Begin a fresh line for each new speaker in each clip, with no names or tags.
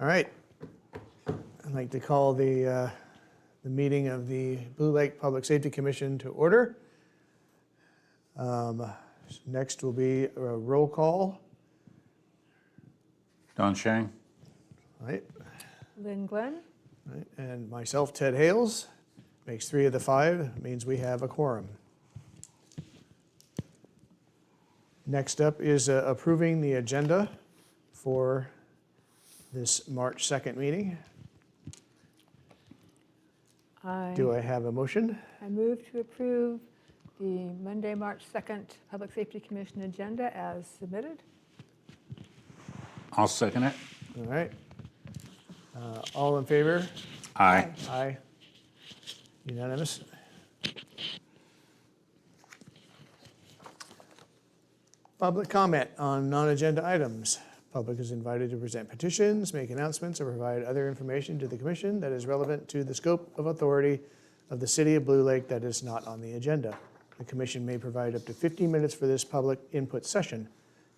All right. I'd like to call the meeting of the Blue Lake Public Safety Commission to order. Next will be a roll call.
Don Shang.
All right.
Lynn Glenn.
All right. And myself, Ted Hales. Makes 3 of the 5. Means we have a quorum. Next up is approving the agenda for this March 2nd meeting. Do I have a motion?
I move to approve the Monday, March 2nd Public Safety Commission agenda as submitted.
I'll second it.
All right. All in favor?
Aye.
Aye. Unanimous. Public comment on non-agenda items. Public is invited to present petitions, make announcements, or provide other information to the commission that is relevant to the scope of authority of the City of Blue Lake that is not on the agenda. The commission may provide up to 15 minutes for this public input session.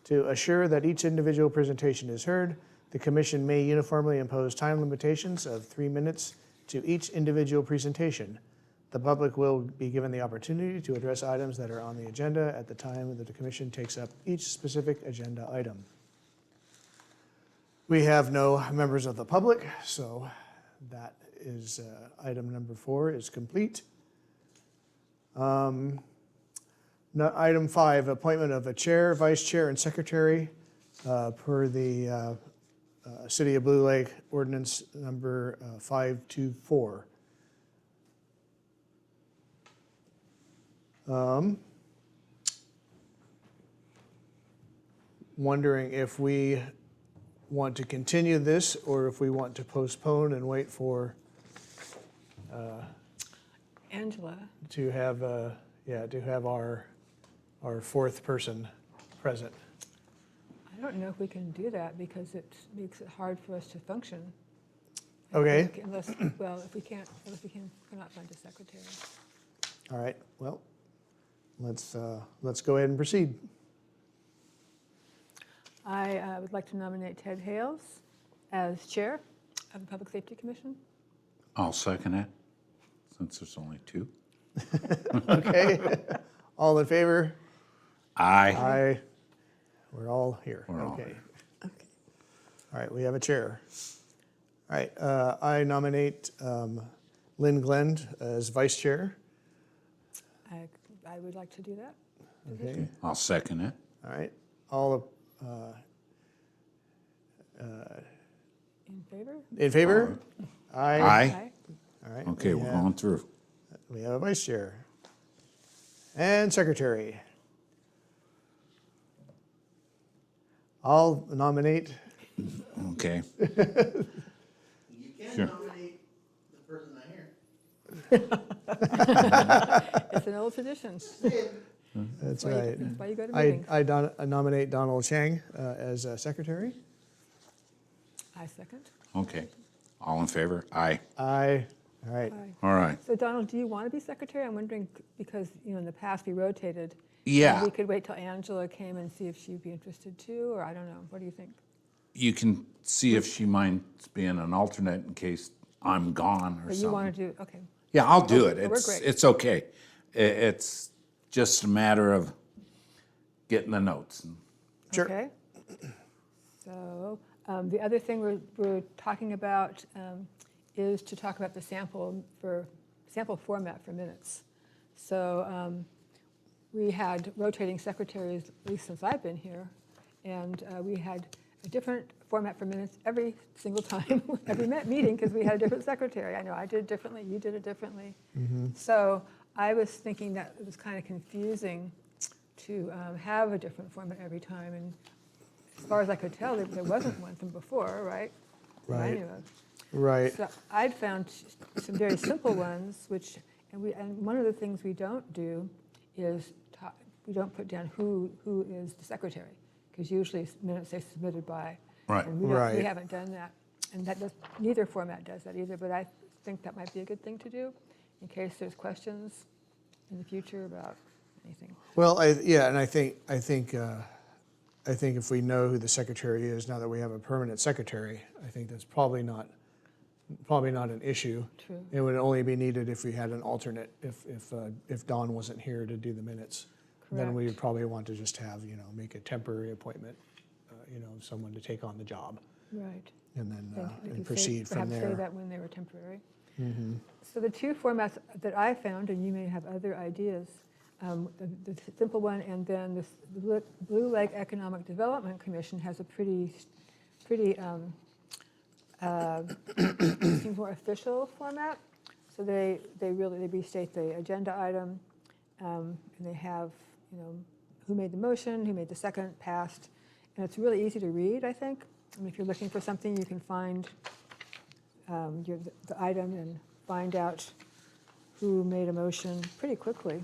To assure that each individual presentation is heard, the commission may uniformly impose time limitations of 3 minutes to each individual presentation. The public will be given the opportunity to address items that are on the agenda at the time that the commission takes up each specific agenda item. We have no members of the public, so that is item number 4 is complete. Item 5, appointment of a chair, vice chair, and secretary per the City of Blue Lake ordinance number 524. Wondering if we want to continue this or if we want to postpone and wait for
Angela.
to have our 4th person present.
I don't know if we can do that because it makes it hard for us to function. I
Okay.
think, unless, well, if we cannot find a secretary.
All right. Well, let's go ahead and proceed.
I would like to nominate Ted Hales as chair of the Public Safety Commission.
I'll second it, since there's only 2.
Okay. All in favor?
Aye.
Aye. We're all here.
We're all
Okay.
here.
All right, we have a chair. All right, I nominate Lynn Glenn as vice chair.
I would like to do that.
Okay.
I'll second it.
All right. All
In favor?
in favor? Aye.
Aye.
All right.
Okay, we're going through.
We have a vice chair. And secretary. I'll nominate.
Okay.
You can
Sure.
nominate the person not here.
It's an old tradition.
That's
Why you-
right.
That's why you go to meetings.
I nominate Donald Chang as secretary.
I second.
Okay. All in favor? Aye.
Aye. All right.
Aye.
All right.
So Donald, do you want to be secretary? I'm wondering, because, in the past we rotated.
Yeah.
We could wait till Angela came and see if she'd be interested too, or I don't know. What do you think?
You can see if she minds being an alternate in case I'm gone or
But you
something.
want to do, okay.
Yeah, I'll do it.
Oh, we're
It's
great.
it's okay. It's just a matter of getting the notes.
Sure.
Okay. So the other thing we're talking about is to talk about the sample format for minutes. So we had rotating secretaries, at least since I've been here, and we had a different format for minutes every single time, every meeting, because we had a different secretary. I know I did it differently, you did it differently. So I was thinking that it was kind of confusing to have a different format every time. And as far as I could tell, there wasn't one from before, right? That I
Right.
knew of.
Right.
So I'd found some very simple ones, and one of the things we don't do is we don't put down who is the secretary, because usually minutes say submitted by.
Right.
And we
Right.
haven't done that, and neither format does that either. But I think that might be a good thing to do, in case there's questions in the future about anything.
Well, I think I think if we know who the secretary is, now that we have a permanent secretary, I think that's probably not an issue.
True.
It would only be needed if we had an alternate, if Dawn wasn't here to do the minutes. Then we would
Correct.
probably want to just have, make a temporary appointment, someone to take on the job,
Right.
and then,
Thank you. We
and
could
proceed from
Perhaps say
there.
that when they were temporary. So the two formats that I found, and you may have other ideas, the simple one, and then the Blue Lake Economic Development Commission has a pretty seems more official format. So they restate the agenda item, and they have, who made the motion, who made the second, passed, and it's really easy to read, I think. And if you're looking for something, you can find the item and find out who made a motion pretty quickly.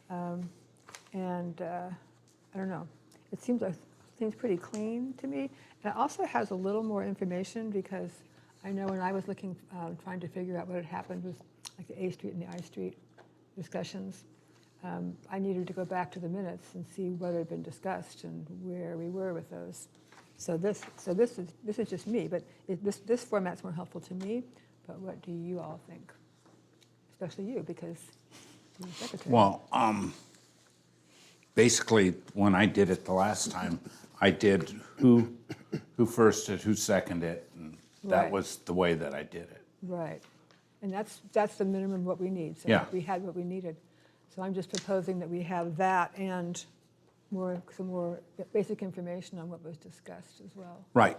I don't know. It seems pretty clean to me. And it also has a little more information because I know when I was looking, trying to figure out what had happened with like the A Street and the I Street discussions, I needed to go back to the minutes and see what had been discussed and where we were with those. So this is just me, but this format's more helpful to me. But what do you all think? Especially you, because you're the secretary.
Well, basically, when I did it the last time, I did who first it, who seconded it, and that
Right.
was the way that I did it.
Right. And that's the minimum what we need. So
Yeah.
we had what we needed. So I'm just proposing that we have that and some more basic information on what was discussed as well.
Right.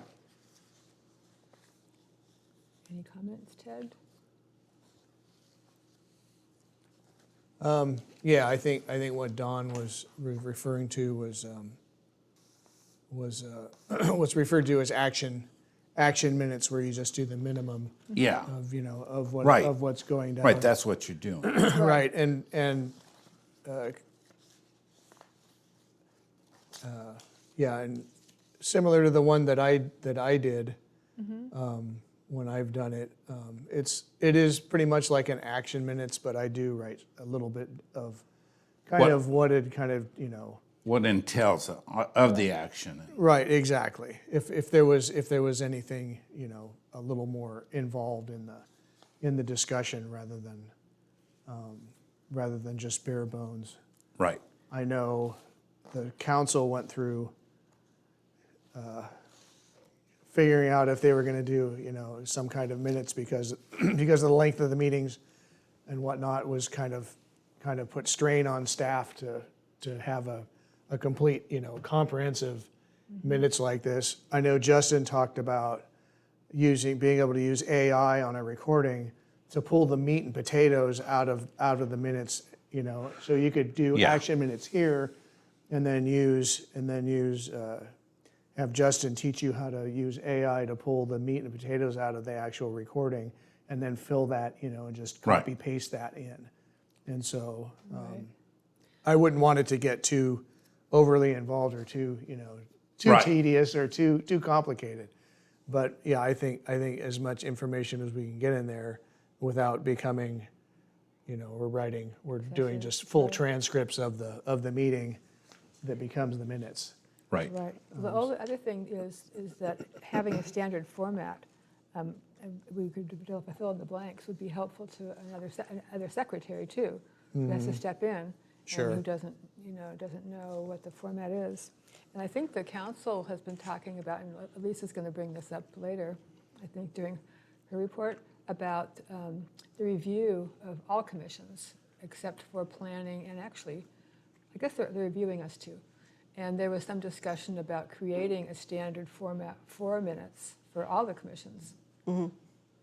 Any comments, Ted?
Yeah, I think what Don was referring to was what's referred to as action minutes, where you just do the minimum
Yeah.
of of what
Right.
of what's going down.
Right, that's what you're doing.
Right, and yeah, and similar to the one that I did when I've done it, it is pretty much like an action minutes, but I do write a little bit of
What-
what it kind of
What entails of the action.
Right, exactly. If there was anything a little more involved in the discussion rather than just bare bones.
Right.
I know the council went through figuring out if they were going to do some kind of minutes because of the length of the meetings and whatnot was kind of put strain on staff to have a complete comprehensive minutes like this. I know Justin talked about being able to use AI on a recording to pull the meat and potatoes out of the minutes, so you could do
Yeah.
action minutes here and then have Justin teach you how to use AI to pull the meat and potatoes out of the actual recording and then fill that, and just
Right.
copy paste that in. And so
Right.
I wouldn't want it to get too overly involved or too
Right.
tedious or too complicated. But yeah, I think as much information as we can get in there without becoming, we're doing just full
Right.
transcripts of the meeting that becomes the minutes.
Right.
Right. The only other thing is that having a standard format, and we could develop a fill in the blanks, would be helpful to another secretary too, who has to step in.
Sure.
And who doesn't know what the format is. And I think the council has been talking about, and Lisa's going to bring this up later, I think during her report, about the review of all commissions, except for planning, and actually, I guess they're reviewing us too. And there was some discussion about creating a standard format for minutes for all the commissions. But is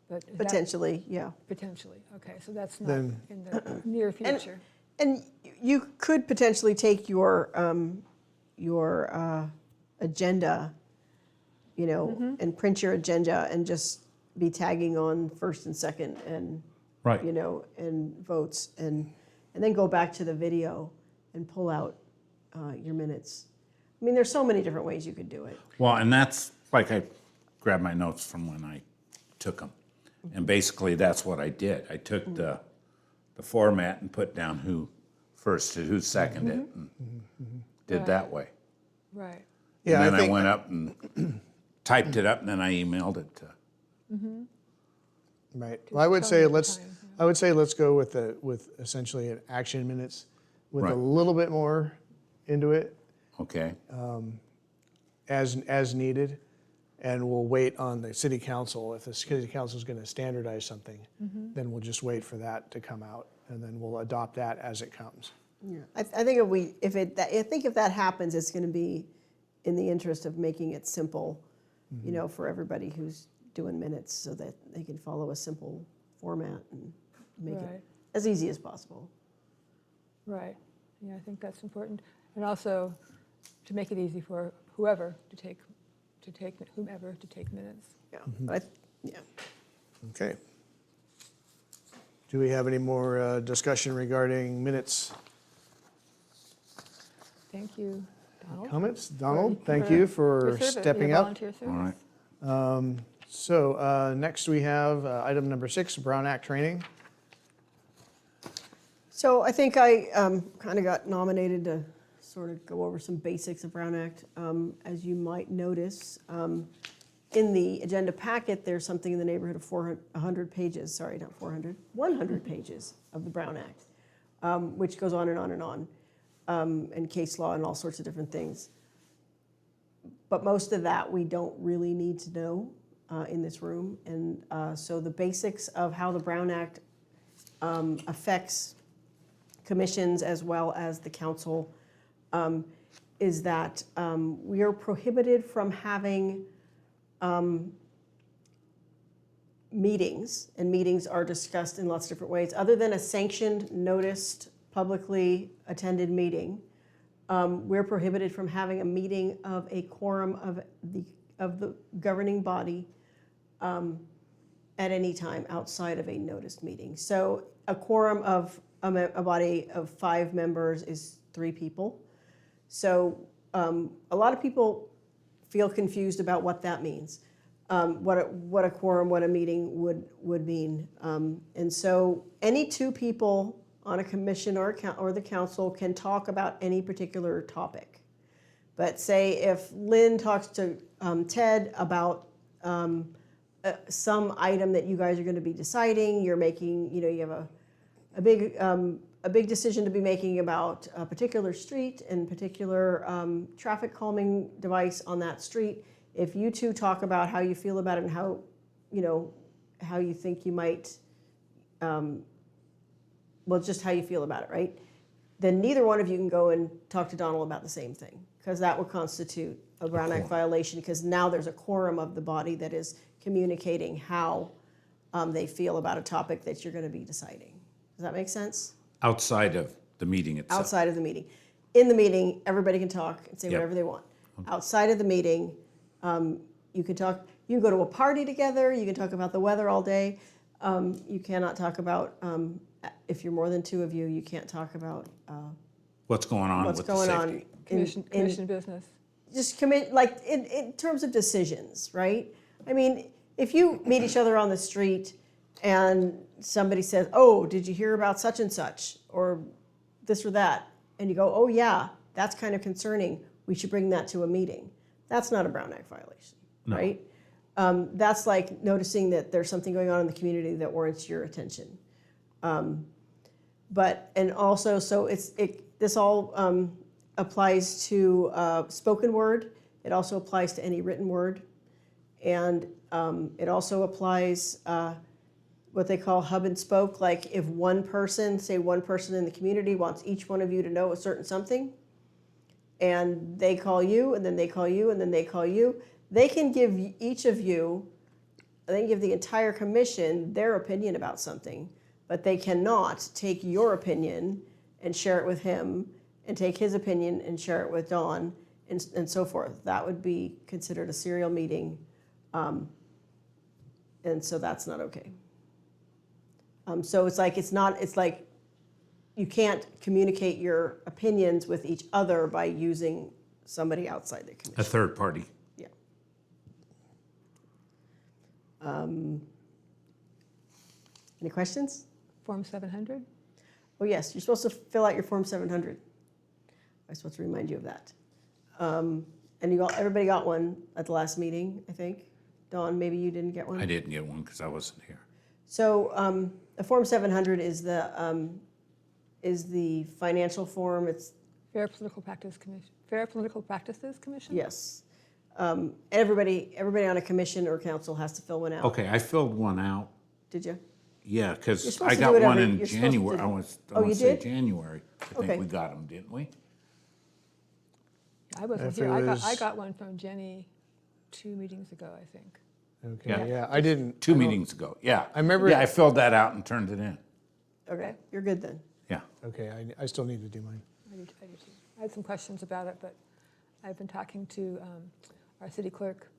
that-
Potentially, yeah.
Potentially, okay, so that's not
Then-
in the near future.
And you could potentially take your agenda, and print your agenda and just be tagging on first and second and,
Right.
and votes and then go back to the video and pull out your minutes. I mean, there's so many different ways you could do it.
Well, and that's like I grabbed my notes from when I took them. And basically, that's what I did. I took the format and put down who first and who seconded it and did that way.
Right,
Yeah, I
And then I
think-
went up and typed it up, and then I emailed it to.
Right. Well, I would
tell
say
you the
let's,
time, yeah.
I would say let's go with essentially an action minutes with a
Right.
little bit more into it
Okay.
as needed. And we'll wait on the city council. If the city council is going to standardize something, then we'll just wait for that to come out, and then we'll adopt that as it comes.
Yeah. I think if that happens, it's going to be in the interest of making it simple, for everybody who's doing minutes, so that they can follow a simple format and make
Right.
it as easy as possible.
Right, yeah, I think that's important. And also to make it easy for whoever to take whomever to take minutes.
Yeah. But yeah.
Okay. Do we have any more discussion regarding minutes?
Thank you, Donald.
Comments? Donald,
For-
thank
for
you for
your service,
stepping
your
up.
volunteer service.
All right.
So next we have item number 6, Brown Act training.
So I think I kind of got nominated to sort of go over some basics of Brown Act. As you might notice, in the agenda packet, there's something in the neighborhood of 100 pages, sorry, not 400, 100 pages of the Brown Act, which goes on and on and on, and case law and all sorts of different things. But most of that we don't really need to know in this room. And so the basics of how the Brown Act affects commissions as well as the council is that we are prohibited from having meetings, and meetings are discussed in lots of different ways. Other than a sanctioned, noticed, publicly attended meeting, we're prohibited from having a meeting of a quorum of the governing body at any time outside of a noticed meeting. So a quorum of a body of 5 members is 3 people. So a lot of people feel confused about what that means, what a quorum, what a meeting would mean. And so any 2 people on a commission or the council can talk about any particular topic. But say if Lynn talks to Ted about some item that you guys are going to be deciding, you're making, you have a big decision to be making about a particular street and particular traffic calming device on that street. If you 2 talk about how you feel about it and how you think you might, just how you feel about it, right? Then neither one of you can go and talk to Donald about the same thing, because that would constitute a Brown Act violation, because now there's a quorum of the body that is communicating how they feel about a topic that you're going to be deciding. Does that make sense?
Outside of the meeting itself.
Outside of the meeting. In the meeting, everybody can talk and say
Yep.
whatever they want. Outside of the meeting, you can talk. You can go to a party together. You can talk about the weather all day. You cannot talk about, if you're more than 2 of you, you can't talk about
What's going on
what's
with the
going
safety?
on
Commission business.
just commit, like in terms of decisions, right? I mean, if you meet each other on the street and somebody says, "Oh, did you hear about such and such?" or this or that, and you go, "Oh yeah, that's kind of concerning. We should bring that to a meeting." That's not a Brown Act violation,
No.
right? That's like noticing that there's something going on in the community that warrants your attention. And also, so this all applies to spoken word. It also applies to any written word, and it also applies what they call hub and spoke. Like if one person in the community wants each one of you to know a certain something, and they call you, and then they call you, and then they call you, they can give each of you, they can give the entire commission their opinion about something, but they cannot take your opinion and share it with him, and take his opinion and share it with Dawn, and so forth. That would be considered a serial meeting, and so that's not okay. So it's like you can't communicate your opinions with each other by using somebody outside the commission.
A third party.
Yeah. Any questions?
Form 700?
Oh, yes, you're supposed to fill out your Form 700. I'm supposed to remind you of that. And everybody got one at the last meeting, I think. Dawn, maybe you didn't get one?
I didn't get one because I wasn't here.
So the Form 700 is the financial form. It's,
Fair Political Practice Commission, Fair Political Practices Commission?
yes. Everybody on a commission or council has to fill one out.
Okay, I filled one out.
Did you?
Yeah,
You're
because
supposed
I
to
got
do it
one
every-
in
you're supposed to
January.
do-
I
Oh,
want
you
to say
did?
January. I
Okay.
think we got them, didn't we?
I wasn't
If
here.
it
I
was-
got one from Jenny 2 meetings ago, I think.
Okay,
Yeah.
yeah, I didn't.
Two
I don't-
meetings ago, yeah.
I remember-
Yeah, I filled that out and turned it in.
Okay, you're good then.
Yeah.
Okay, I still need to do mine.
I do too. I had some questions about it, but I've been talking to our city clerk,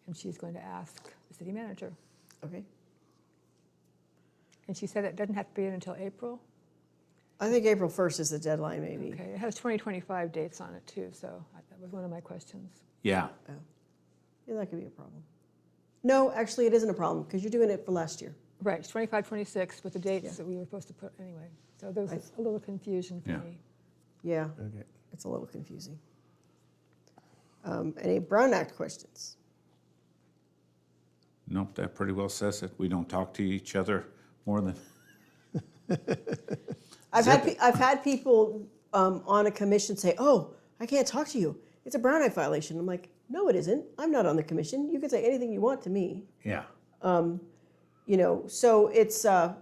and she's going to ask the city manager.
Okay.
And she said it doesn't have to be in until April.
I think April 1st is the deadline, maybe.
Okay, it has 2025 dates on it too, so that was one of my questions.
Yeah.
Yeah, that could be a problem. No, actually, it isn't a problem because you're doing it for last year.
Right, it's 25, 26 with the dates
Yeah.
that we were supposed to put anyway. So there was a little confusion for
Yeah.
me.
Yeah,
Okay.
it's a little confusing. Any Brown Act questions?
Nope, that pretty well says it. We don't talk to each other more than,
I've had people on a commission say, "Oh, I can't talk to you. It's a Brown Act violation." I'm like, "No, it isn't. I'm not on the commission. You can say anything you want to me."
yeah.
So it's a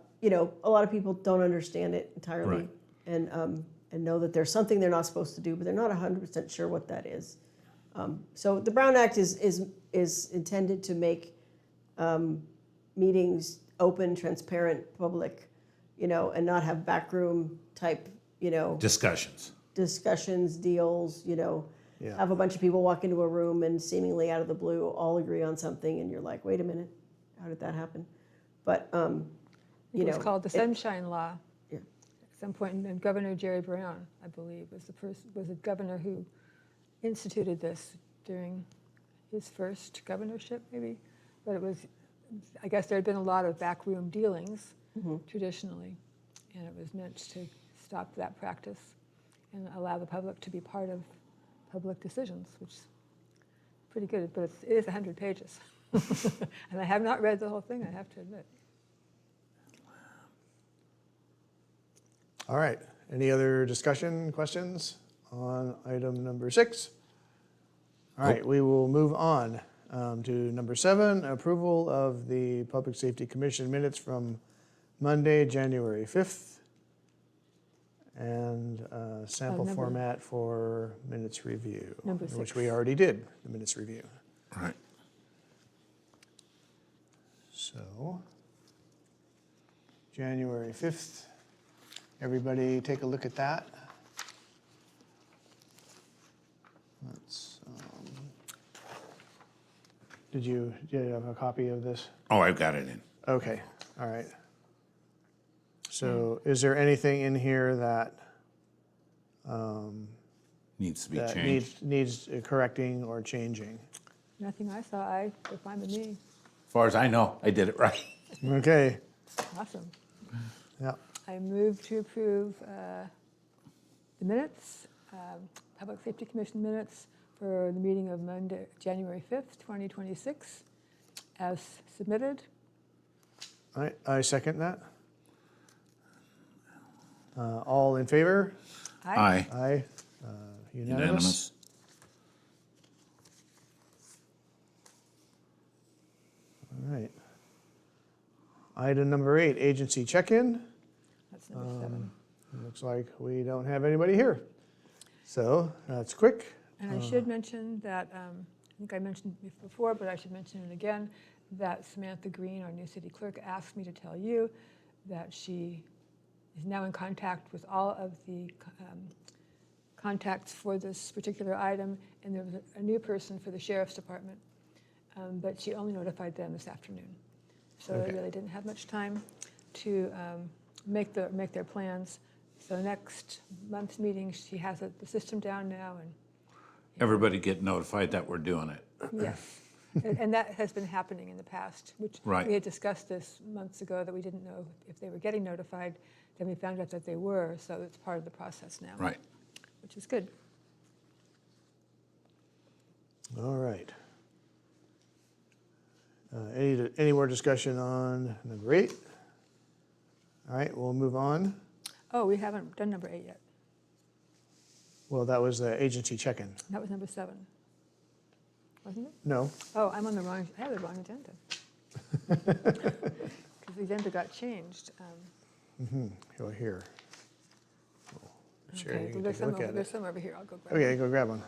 lot of people don't understand it entirely,
Right.
and know that there's something they're not supposed to do, but they're not 100% sure what that is. So the Brown Act is intended to make meetings open, transparent, public, and not have backroom type,
Discussions.
discussions, deals,
Yeah.
have a bunch of people walk into a room and seemingly out of the blue all agree on something, and you're like, wait a minute, how did that happen? But
It was called the Sunshine Law.
Yeah.
At some point, and Governor Jerry Brown, I believe, was the governor who instituted this during his first governorship, maybe. But I guess there had been a lot of backroom dealings traditionally, and it was meant to stop that practice and allow the public to be part of public decisions, which is pretty good, but it is 100 pages. And I have not read the whole thing, I have to admit.
All right, any other discussion, questions on item number 6? All right, we will move on to number 7, approval of the Public Safety Commission minutes from Monday, January 5th, and sample
number-
format for minutes review,
Number
which
6.
we already did, the minutes review.
Right.
So, January 5th, everybody take a look at that. Let's, did you have a copy of this?
Oh, I've got it in.
Okay, all right. So is there anything in here that
Needs to be
that
changed.
needs correcting or changing?
Nothing I saw, they're fine with me.
As far as I know, I did it right.
Okay,
Awesome.
yeah,
I move to approve the minutes, Public Safety Commission minutes for the meeting of Monday, January 5th, 2026, as submitted.
I second that. All in favor?
Aye.
Aye. Unanimous?
Unanimous.
All right. Item number 8, agency check-in.
That's number 7.
Looks like we don't have anybody here. So that's quick.
And I should mention that, I think I mentioned it before, but I should mention it again, that Samantha Green, our new city clerk, asked me to tell you that she is now in contact with all of the contacts for this particular item, and there was a new person for the sheriff's department, but she only notified them this afternoon. So
Okay.
they really didn't have much time to make their plans. So next month's meeting, she has the system down now, and
Everybody get notified that we're doing it.
yes. And that has been happening in the past, which
Right.
we had discussed this months ago, that we didn't know if they were getting notified. Then we found out that they were, so it's part of the process now.
Right.
Which is good.
All right. Any more discussion on number 8? All right, we'll move on.
Oh, we haven't done number 8 yet.
Well, that was the agency check-in.
That was number 7, wasn't it?
No,
Oh, I have the wrong agenda. Because the agenda got changed.
you're here. Sure,
Okay,
you
well,
can
there's
take a look
some,
at
there's
it.
some over here, I'll go grab
Okay, go grab one.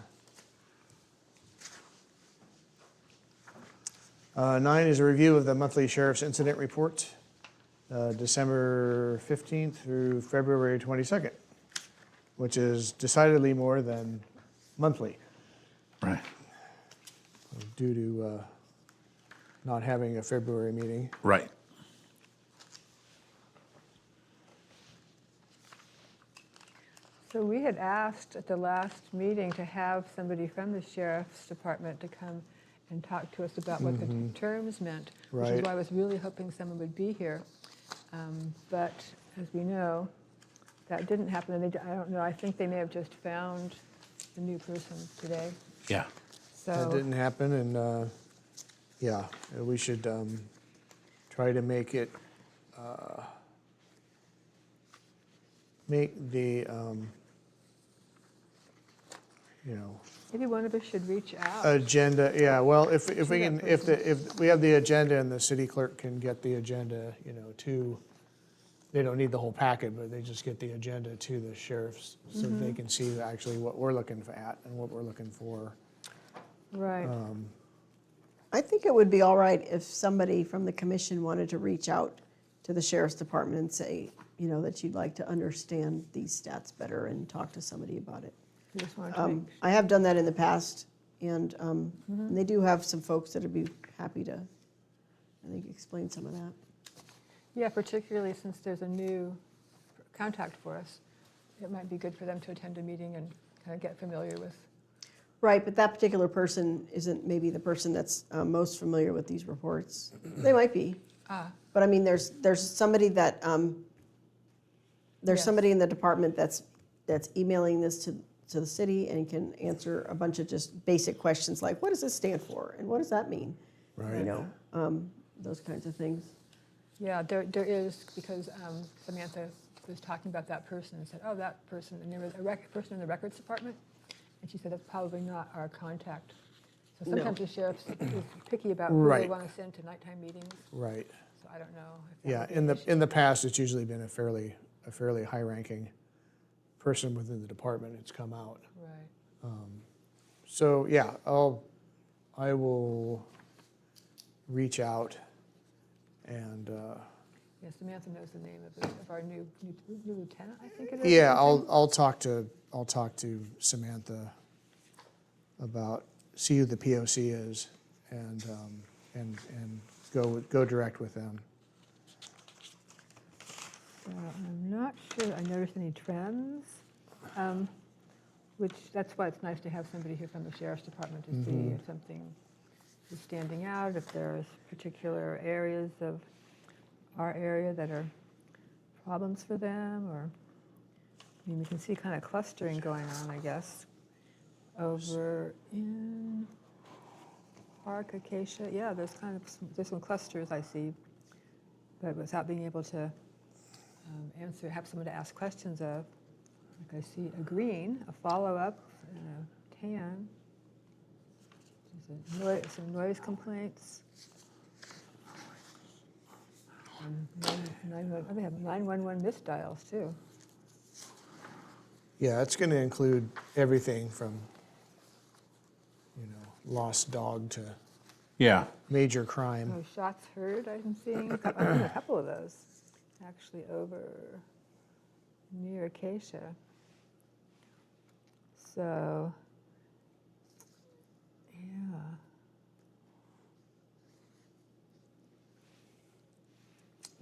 9 is a review of the monthly sheriff's incident report, December 15th through February 22nd, which is decidedly more than monthly
Right.
due to not having a February meeting.
Right.
So we had asked at the last meeting to have somebody from the sheriff's department to come and talk to us about what the terms meant, which is
Right.
why I was really hoping someone would be here. But as we know, that didn't happen. And I don't know, I think they may have just found a new person today.
Yeah.
That
So,
didn't happen, and yeah, we should try to make it, make the,
maybe one of us should reach out.
agenda, yeah, well, if we
To
can,
that
if we have the agenda and the city clerk can get the agenda, to, they don't need the whole packet, but they just get the agenda to the sheriffs so that they can see actually what we're looking at and what we're looking for.
Right.
I think it would be all right if somebody from the commission wanted to reach out to the sheriff's department and say, that you'd like to understand these stats better and talk to somebody about it.
We just wanted to make
I have done that in the past, and they do have some folks that would be happy to, I think, explain some of that.
Yeah, particularly since there's a new contact for us. It might be good for them to attend a meeting and kind of get familiar with.
Right, but that particular person isn't maybe the person that's most familiar with these reports. They might be, but I mean, there's somebody that, there's
Yes.
somebody in the department that's emailing this to the city and can answer a bunch of just basic questions like, what does this stand for? And what does that mean?
Right.
Those kinds of things.
Yeah, there is, because Samantha was talking about that person and said, oh, that person, and there was a person in the records department, and she said, that's probably not our contact. So
No.
sometimes the sheriff is picky about who they
Right.
want to send to nighttime meetings,
Right.
so I don't know. If that
Yeah,
would be
in
an
the,
issue.
in the past, it's usually been a fairly high-ranking person within the department. It's come out.
Right.
So, yeah, I will reach out and,
Yeah, Samantha knows the name of our new lieutenant, I think it is.
yeah,
or something.
I'll talk to Samantha about, see who the POC is and go direct with them.
So I'm not sure I noticed any trends, which, that's why it's nice to have somebody here from the sheriff's department to see if something is standing out, if there's particular areas of our area that are problems for them, or, I mean, we can see kind of clustering going on, I guess, over in Park, Acacia. Yeah, there's some clusters I see, but without being able to have someone to ask questions of. Like I see a green, a follow-up, and a tan. Some noise complaints. They have 911 missed dials too.
Yeah, it's going to include everything from, lost dog to
Yeah.
major crime.
Oh, shots heard, I'm seeing a couple of those, actually over near Acacia. So, yeah.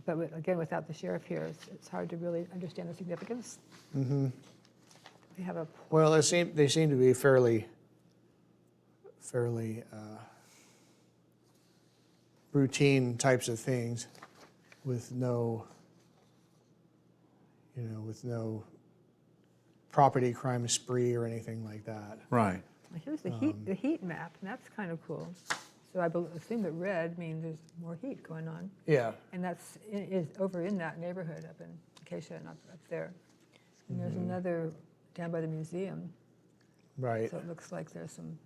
But again, without the sheriff here, it's hard to really understand the significance. They have a,
Well, they seem to be fairly routine types of things with no property crime spree or anything like that.
Right.
Here's the heat map, and that's kind of cool. So I assume that red means there's more heat going on.
Yeah,
And that's is over in that neighborhood up in Acacia and up there. And there's another down by the museum.
right.
So it looks like there's some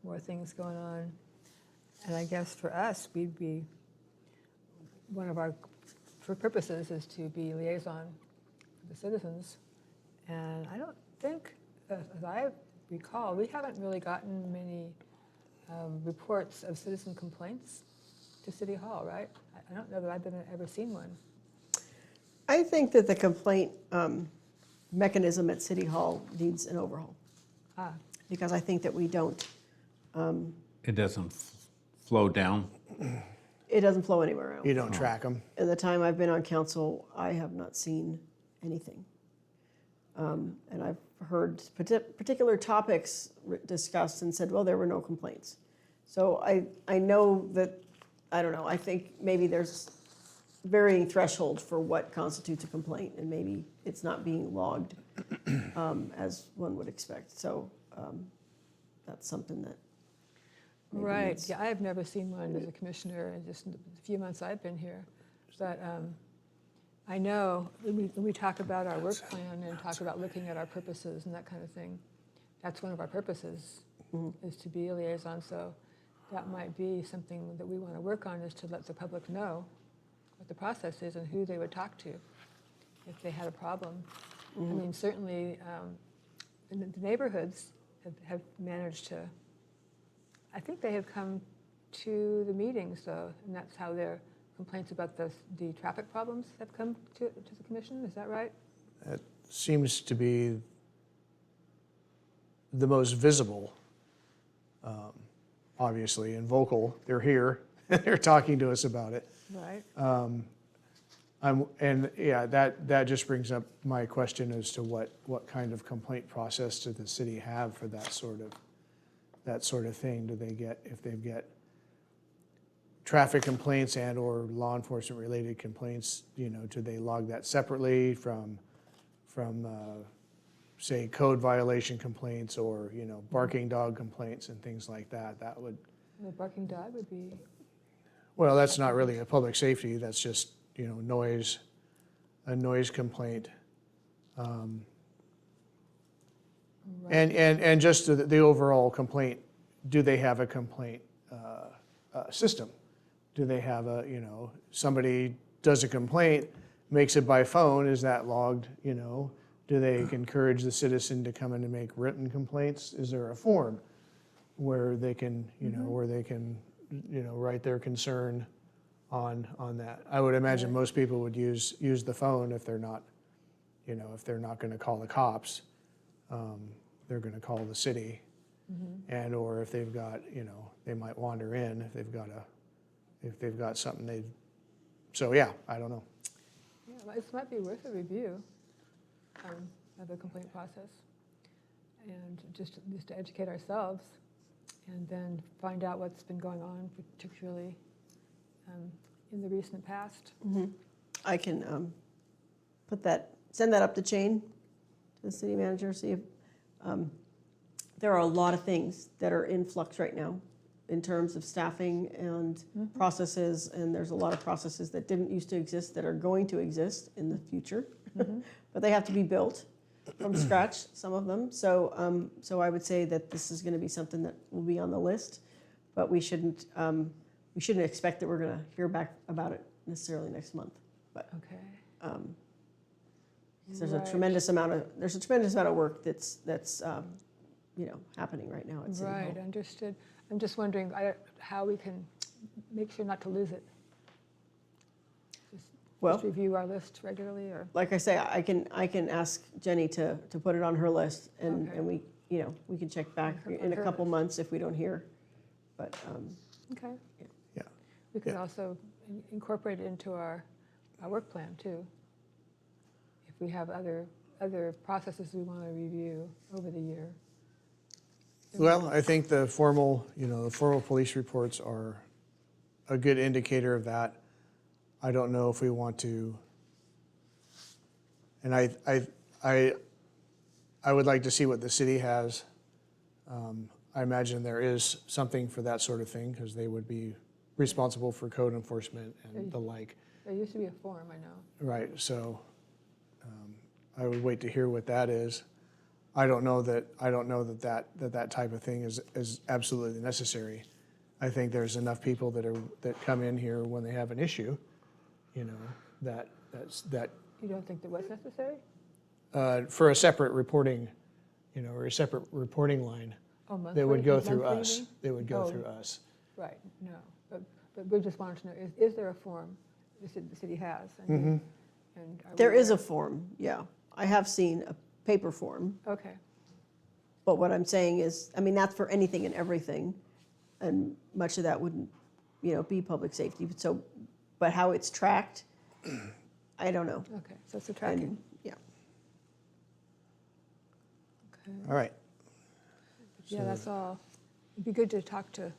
more things going on. And I guess for us, we'd be, one of our purposes is to be liaison for the citizens. And I don't think, as I recall, we haven't really gotten many reports of citizen complaints to City Hall, right? I don't know that I've ever seen one.
I think that the complaint mechanism at City Hall needs an overhaul,
Ah,
because I think that we don't,
It doesn't flow down.
it doesn't flow anywhere else.
You don't track them.
In the time I've been on council, I have not seen anything. And I've heard particular topics discussed and said, well, there were no complaints. So I know that, I don't know, I think maybe there's varying thresholds for what constitutes a complaint, and maybe it's not being logged as one would expect. So that's something that maybe
right.
needs-
Yeah, I have never seen one as a commissioner in just the few months I've been here. But I know when we talk about our work plan and talk about looking at our purposes and that kind of thing, that's one of our purposes, is to be a liaison. So that might be something that we want to work on, is to let the public know what the process is and who they would talk to if they had a problem. I mean, certainly the neighborhoods have managed to, I think they have come to the meetings, though, and that's how their complaints about the traffic problems have come to the commission. Is that right?
It seems to be the most visible, obviously, and vocal. They're here, they're talking to us about it.
Right.
And yeah, that just brings up my question as to what kind of complaint process does the city have for that sort of thing? Do they get, if they get traffic complaints and or law enforcement related complaints, do they log that separately from say code violation complaints or, barking dog complaints and things like that? That would,
The barking dog would be,
well, that's not really a public safety, that's just, noise, a noise complaint. And just the overall complaint, do they have a complaint system? Do they have somebody does a complaint, makes it by phone, is that logged, Do they encourage the citizen to come in and make written complaints? Is there a form where they can, write their concern on that? I would imagine most people would use the phone if they're not, if they're not gonna call the cops. They're gonna call the city. And or if they've got, they might wander in if they've got something so yeah, I don't know.
yeah, this might be worth a review of the complaint process. And just to educate ourselves and then find out what's been going on, particularly in the recent past.
I can send that up the chain to the city manager, see if, there are a lot of things that are in flux right now in terms of staffing and processes, and there's a lot of processes that didn't used to exist that are going to exist in the future, but they have to be built from scratch, some of them. So, so I would say that this is going to be something that will be on the list, but we shouldn't expect that we're going to hear back about it necessarily next month. But
Okay.
'cause there's a
Right.
tremendous amount of work that's happening right now at City Hall.
Right, understood. I'm just wondering how we can make sure not to lose it.
Well,
Just review our list regularly, or?
like I say, I can ask Jenny to put it on her list, and
Okay.
and we can check back
On
in a
her
couple
list.
months if we don't hear. But
Okay.
Yeah.
We could
Yeah.
also incorporate it into our work plan, too. If we have other processes we want to review over the year.
Well, I think the formal police reports are a good indicator of that. I don't know if we want to, and I would like to see what the city has. I imagine there is something for that sort of thing, because they would be responsible for code enforcement and the like.
There used to be a form, I know.
Right, so I would wait to hear what that is. I don't know that that type of thing is absolutely necessary. I think there's enough people that come in here when they have an issue, you know, that
You don't think that was necessary?
for a separate reporting, you know, or a separate reporting line,
Oh, monthly?
they would go
Monthly,
through
you
us.
mean?
They would go
Oh.
through us.
Right, no, but we just wanted to know, is there a form the city has? I mean, and are we
There is a
aware?
form, yeah. I have seen a paper form,
Okay,
but what I'm saying is, I mean, that's for anything and everything, and much of that wouldn't, you know, be public safety, so, but how it's tracked, I don't know.
okay, so it's the tracking,
And, yeah.
okay.
All right.
Yeah, that's all. It'd be good to talk to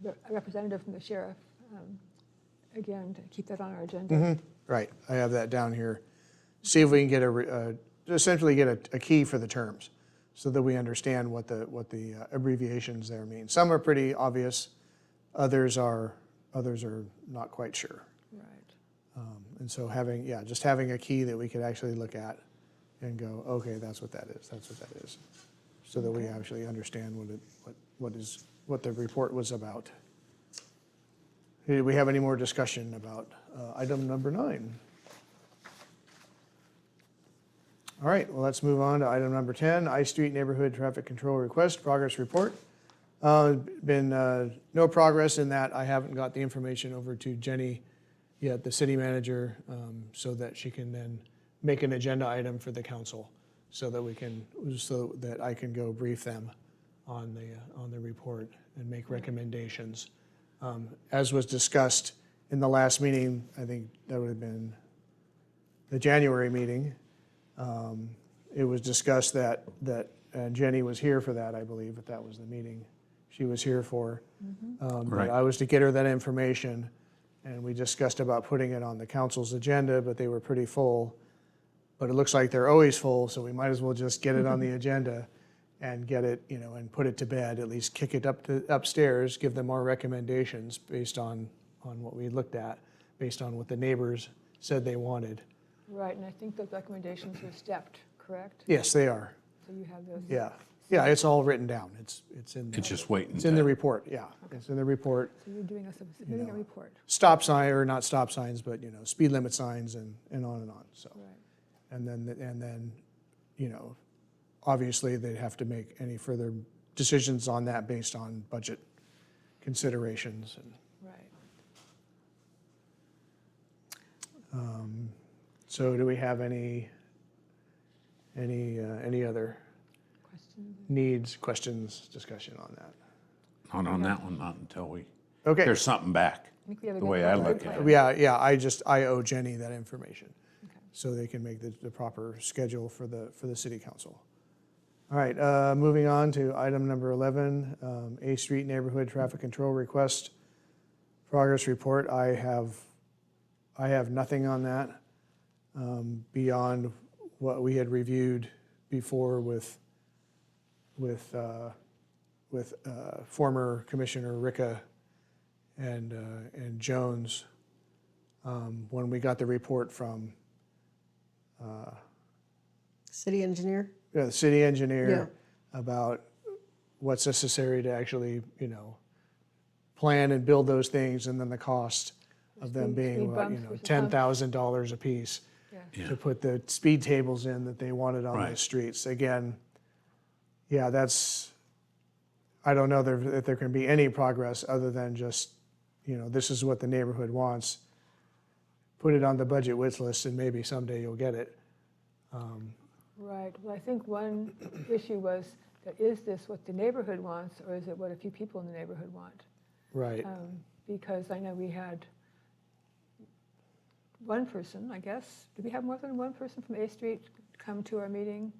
a representative from the sheriff, again, to keep that on our agenda.
Right, I have that down here. See if we can get essentially get a key for the terms, so that we understand what the abbreviations there mean. Some are pretty obvious, others are not quite sure.
Right,
And so just having a key that we could actually look at and go, okay, that's what that is, so that we actually understand what the report was about. Do we have any more discussion about item number 9? All right, well, let's move on to item number 10, I Street Neighborhood Traffic Control Request Progress Report. Been no progress in that. I haven't got the information over to Jenny yet, the city manager, so that she can then make an agenda item for the council, so that I can go brief them on the report and make recommendations. As was discussed in the last meeting, I think that would have been the January meeting. It was discussed that Jenny was here for that, I believe, if that was the meeting she was here for. But
Right.
I was to get her that information, and we discussed about putting it on the council's agenda, but they were pretty full. But it looks like they're always full, so we might as well just get it on the agenda and get it, you know, and put it to bed, at least kick it upstairs, give them our recommendations based on what we looked at, based on what the neighbors said they wanted.
right, and I think those recommendations were stepped, correct?
Yes, they are.
So you have those?
Yeah, yeah, it's all written down. It's in.
It's just waiting.
It's in the report. Yeah, it's in the report.
So you're doing submitting a report,
Stop sign, or not stop signs, but you know, speed limit signs and on and on. So,
right?
and then, you know, obviously they'd have to make any further decisions on that based on budget considerations. And
Right.
so, do we have any other
Questions?
questions, discussion on that?
Not on that one, not until we
Okay.
hear something back.
I think we have a
The
good
way I
plan.
look at it.
Yeah, I owe Jenny that information,
Okay.
so they can make the proper schedule for the city council. All right, moving on to item number 11, A Street Neighborhood Traffic Control Request Progress Report. I have nothing on that, beyond what we had reviewed before with former Commissioner Ricca and Jones, when we got the report from
City engineer?
the city engineer about what's necessary to actually, you know, plan and build those things, and then the cost of them
Speed
being, what, you
bumps
know,
versus
$10,000 a piece
Yeah.
Yeah.
to put the speed tables in that they wanted on
Right.
those streets. Again, yeah, I don't know if there can be any progress other than just, you know, this is what the neighborhood wants. Put it on the budget wish list, and maybe someday you'll get it.
Right, well, I think one issue was that is this what the neighborhood wants, or is it what a few people in the neighborhood want?
Right.
Because I know we had one person, I guess, did we have more than one person from A Street come to our meeting?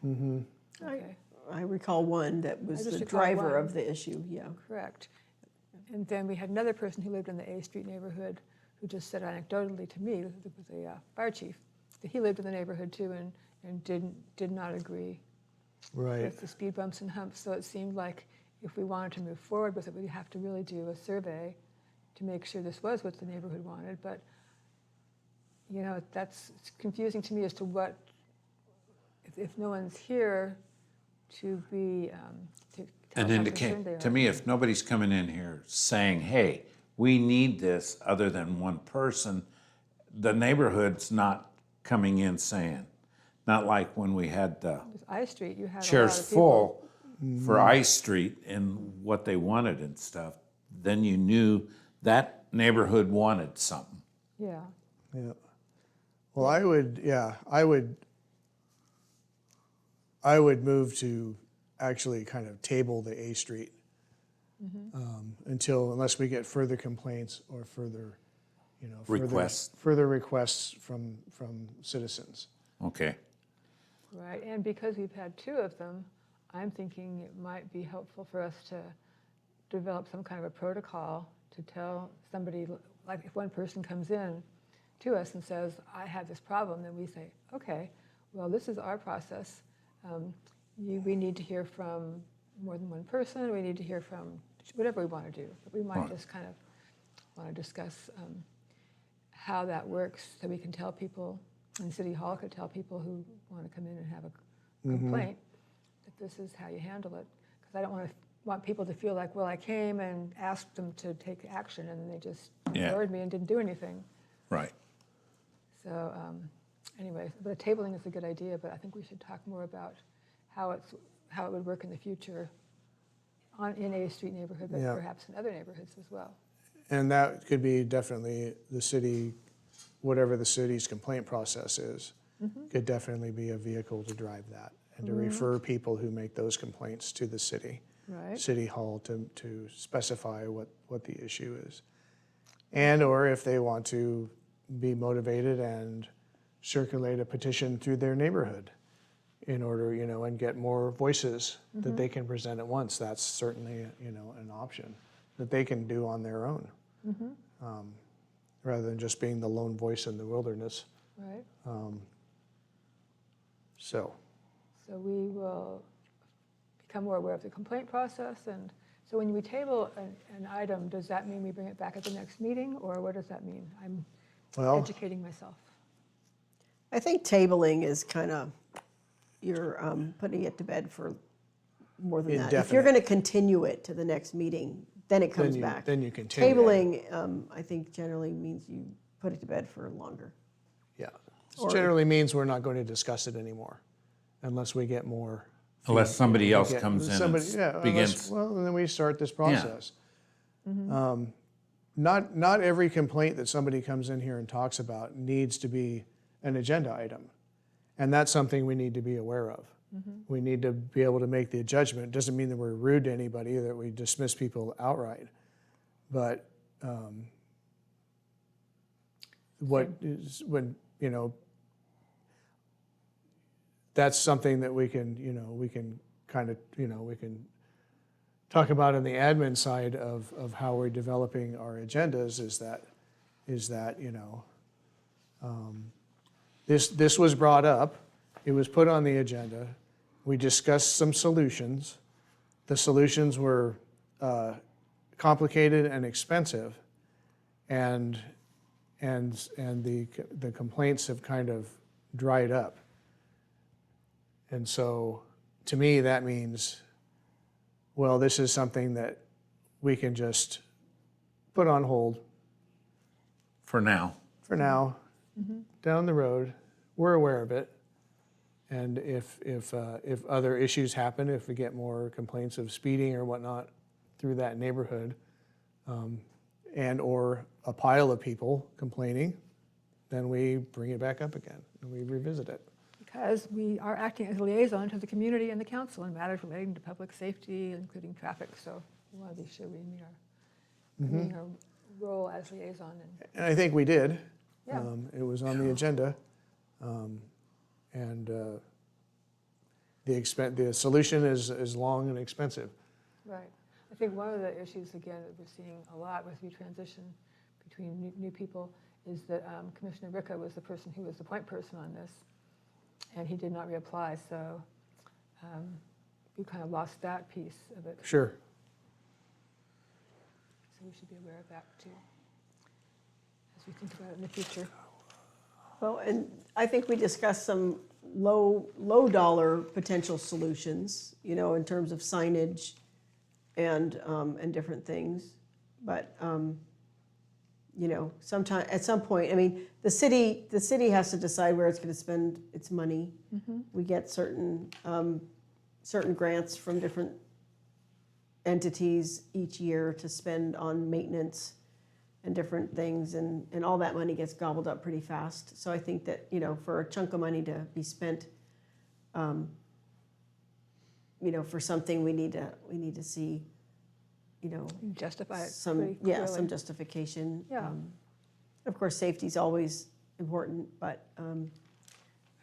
Mm-hmm.
Okay,
I recall one that was
just
the
recall
driver
one.
of the issue, yeah.
correct. And then we had another person who lived in the A Street neighborhood who just said anecdotally to me, it was a fire chief, that he lived in the neighborhood too and did not agree
Right.
with the speed bumps and humps. So it seemed like if we wanted to move forward with it, we'd have to really do a survey to make sure this was what the neighborhood wanted. But, you know, that's confusing to me as to what, if no one's here to be, to tell
And
us how concerned they
indicate,
are.
to me, if nobody's coming in here saying, hey, we need this other than one person, the neighborhood's not coming in saying, not like when we had the
With I Street, you had a lot
chairs
of people.
full for I Street and what they wanted and stuff, then you knew that neighborhood wanted something.
Yeah,
Yeah. Well, I would move to actually kind of table the A Street unless we get further complaints or further,
Requests.
further requests from citizens.
Okay.
right. And because we've had two of them, I'm thinking it might be helpful for us to develop some kind of a protocol to tell somebody, like if one person comes in to us and says, I have this problem, then we say, okay, well, this is our process. We need to hear from more than one person. We need to hear from whatever we want to do. But we might
Right.
just kind of want to discuss how that works so we can tell people, and City Hall could tell people who want to come in and have a complaint that this is how you handle it. Because I don't want people to feel like, well, I came and asked them to take action and they just
Yeah.
ignored me and didn't do anything.
Right.
So anyway, but tabling is a good idea, but I think we should talk more about how it would work in the future in A Street neighborhood, but
Yeah.
perhaps in other neighborhoods as well.
And that could be definitely the city, whatever the city's complaint process is, could definitely be a vehicle to drive that and to refer people who make those complaints to the city.
Right.
City Hall to specify what the issue is. And or if they want to be motivated and circulate a petition through their neighborhood in order, and get more voices that they can present at once, that's certainly, an option that they can do on their own. Rather than just being the lone voice in the wilderness.
Right.
So,
So we will become more aware of the complaint process. And so when we table an item, does that mean we bring it back at the next meeting, or what does that mean? I'm
well,
educating myself.
I think tabling is kind of, you're putting it to bed for more than that. If you're
Indefinite.
going to continue it to the next meeting, then it comes back.
then you continue.
Tabling, I think generally means you put it to bed for longer.
Yeah. This generally means we're not going to discuss it anymore unless we get more.
Unless somebody else
get-
comes in
somebody-
and
yeah,
begins.
Well, and then we start this process. Not every complaint that somebody comes in here and talks about needs to be an agenda item. And that's something we need to be aware of. We need to be able to make the judgment. It doesn't mean that we're rude to anybody, that we dismiss people outright. But that's something that we can kind of, we can talk about in the admin side of how we're developing our agendas is that, this was brought up, it was put on the agenda, we discussed some solutions. The solutions were complicated and expensive, and the complaints have kind of dried up. And so, to me, that means, well, this is something that we can just put on hold
For now.
for now. Down the road, we're aware of it. And if other issues happen, if we get more complaints of speeding or whatnot through that neighborhood, and or a pile of people complaining, then we bring it back up again and we revisit it.
Because we are acting as a liaison to the community and the council in matters relating to public safety, including traffic. So we want to be sure we meet our role as liaison.
And I think we did.
Yeah.
It was on the agenda. And the solution is long and expensive.
Right. I think one of the issues, again, that we're seeing a lot with retransition between new people is that Commissioner Ricca was the person who was the point person on this, and he did not reapply. So we kind of lost that piece of it.
Sure.
So we should be aware of that too, as we think about it in the future.
Well, and I think we discussed some low dollar potential solutions, you know, in terms of signage and different things. But, you know, at some point, I mean, the city has to decide where it's going to spend its money. We get certain grants from different entities each year to spend on maintenance and different things, and all that money gets gobbled up pretty fast. So I think that, you know, for a chunk of money to be spent, you know, for something, we need to see, you know,
Justify it
some
pretty clearly.
some justification.
Yeah.
Of course, safety is always important, but
I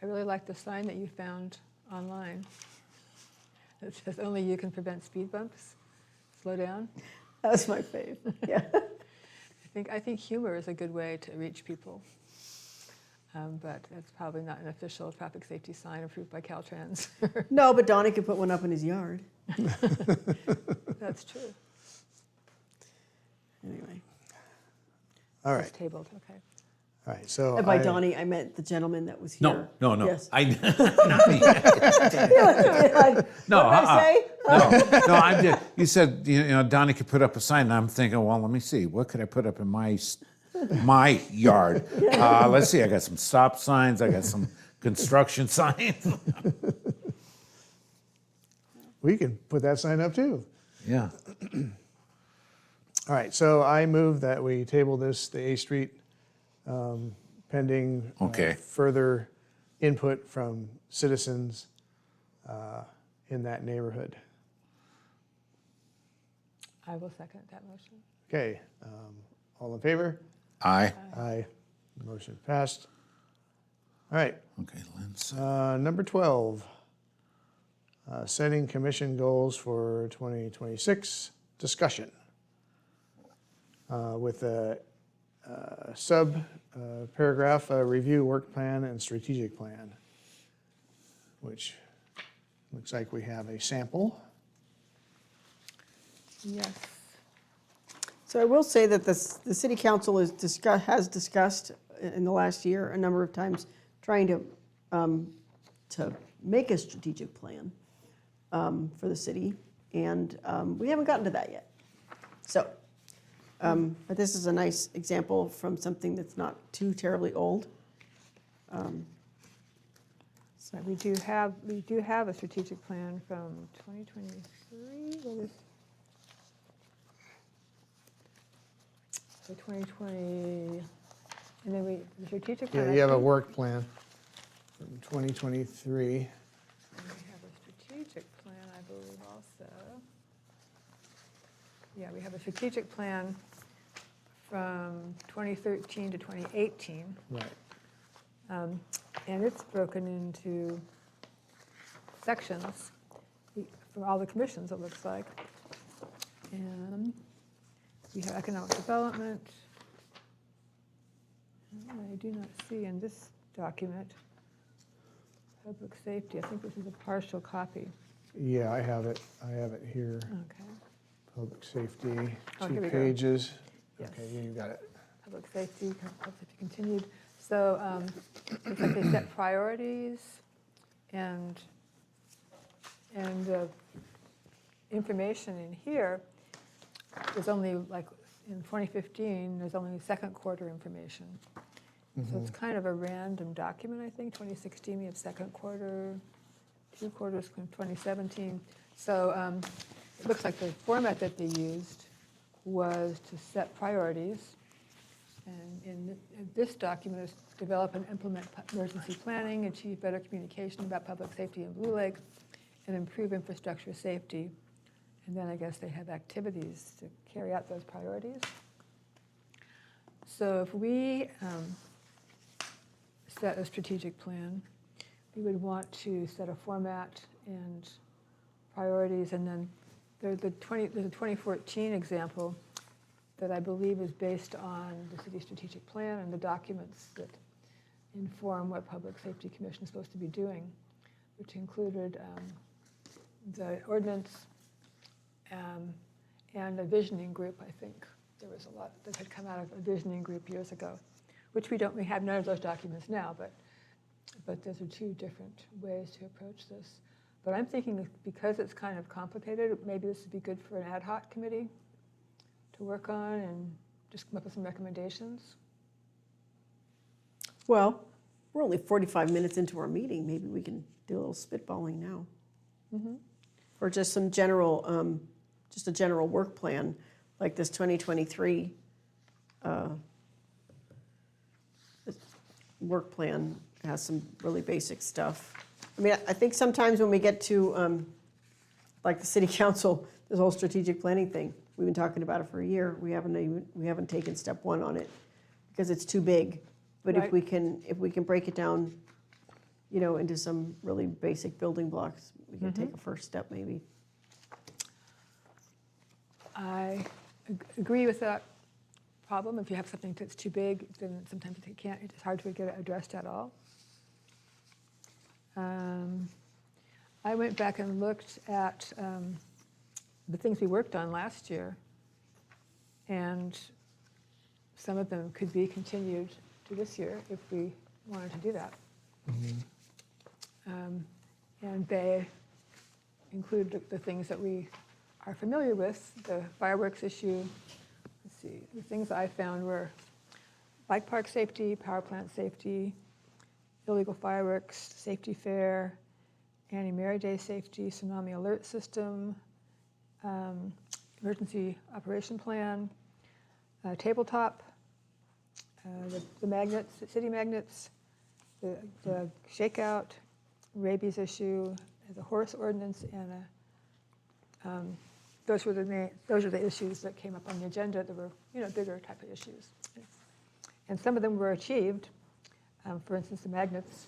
really like the sign that you found online. It says only you can prevent speed bumps. Slow down.
that was my fave. Yeah.
I think humor is a good way to reach people. But that's probably not an official traffic safety sign approved by Caltrans.
No, but Donnie could put one up in his yard.
That's true.
Anyway.
All
It's
right,
tabled, okay.
all right, so.
And by
I-
Donnie, I meant the gentleman that was here.
No, no, no.
Yes.
Not me.
Like,
No,
what did I say?
No, I did. You said, you know, Donnie could put up a sign, and I'm thinking, well, let me see, what could I put up in my yard? Let's see, I got some stop signs, I got some construction signs.
We can put that sign up too.
Yeah.
All right, so I move that we table this, the A Street, pending
Okay.
further input from citizens in that neighborhood.
I will second that motion.
Okay, all in favor?
Aye.
Aye. Motion passed. All right,
Okay, Lynn.
number 12, setting commission goals for 2026, discussion. With a paragraph, review work plan and strategic plan, which looks like we have a sample.
Yes.
So I will say that the city council has discussed in the last year a number of times trying to make a strategic plan for the city, and we haven't gotten to that yet. So, but this is a nice example from something that's not too terribly old.
So we do have a strategic plan from 2023. What is the 2020? And then the strategic plan.
Yeah, you have a work plan from 2023.
And we have a strategic plan, I believe, also. Yeah, we have a strategic plan from 2013 to 2018.
Right.
And it's broken into sections from all the commissions, it looks like. And we have economic development. I do not see in this document public safety. I think this is a partial copy.
Yeah, I have it here.
Okay.
Public safety,
Oh,
2
here we go.
pages.
Yes.
Okay, you got it.
Public safety continued. So looks like they set priorities and information in here. There's only, like, in 2015, there's only second quarter information. So it's kind of a random document, I think. 2016, we have second quarter, 2 quarters from 2017. So it looks like the format that they used was to set priorities. And in this document is develop and implement emergency planning, achieve better communication about public safety in Blue Lake, and improve infrastructure safety. And then I guess they have activities to carry out those priorities. So if we set a strategic plan, we would want to set a format and priorities, and then there's a 2014 example that I believe is based on the city strategic plan and the documents that inform what Public Safety Commission is supposed to be doing, which included the ordinance and a visioning group, I think. There was a lot that had come out of a visioning group years ago, which we have none of those documents now, but those are two different ways to approach this. But I'm thinking that because it's kind of complicated, maybe this would be good for an ad hoc committee to work on and just come up with some recommendations.
Well, we're only 45 minutes into our meeting. Maybe we can do a little spitballing now. Or just some general, just a general work plan, like this 2023 work plan has some really basic stuff. I mean, I think sometimes when we get to, like the city council, this whole strategic planning thing, we've been talking about it for a year. We haven't taken step one on it because it's too big. But
Right.
if we can break it down, you know, into some really basic building blocks, we can take a first step maybe.
I agree with that problem. If you have something that's too big, then sometimes it's hard to get it addressed at all. I went back and looked at the things we worked on last year, and some of them could be continued to this year if we wanted to do that. And they include the things that we are familiar with, the fireworks issue. Let's see, the things I found were bike park safety, power plant safety, illegal fireworks, safety fair, Annie Mary Day safety, tsunami alert system, emergency operation plan, tabletop, the magnets, city magnets, the shakeout, rabies issue, the horse ordinance, and those were the issues that came up on the agenda that were, you know, bigger type of issues. And some of them were achieved. For instance, the magnets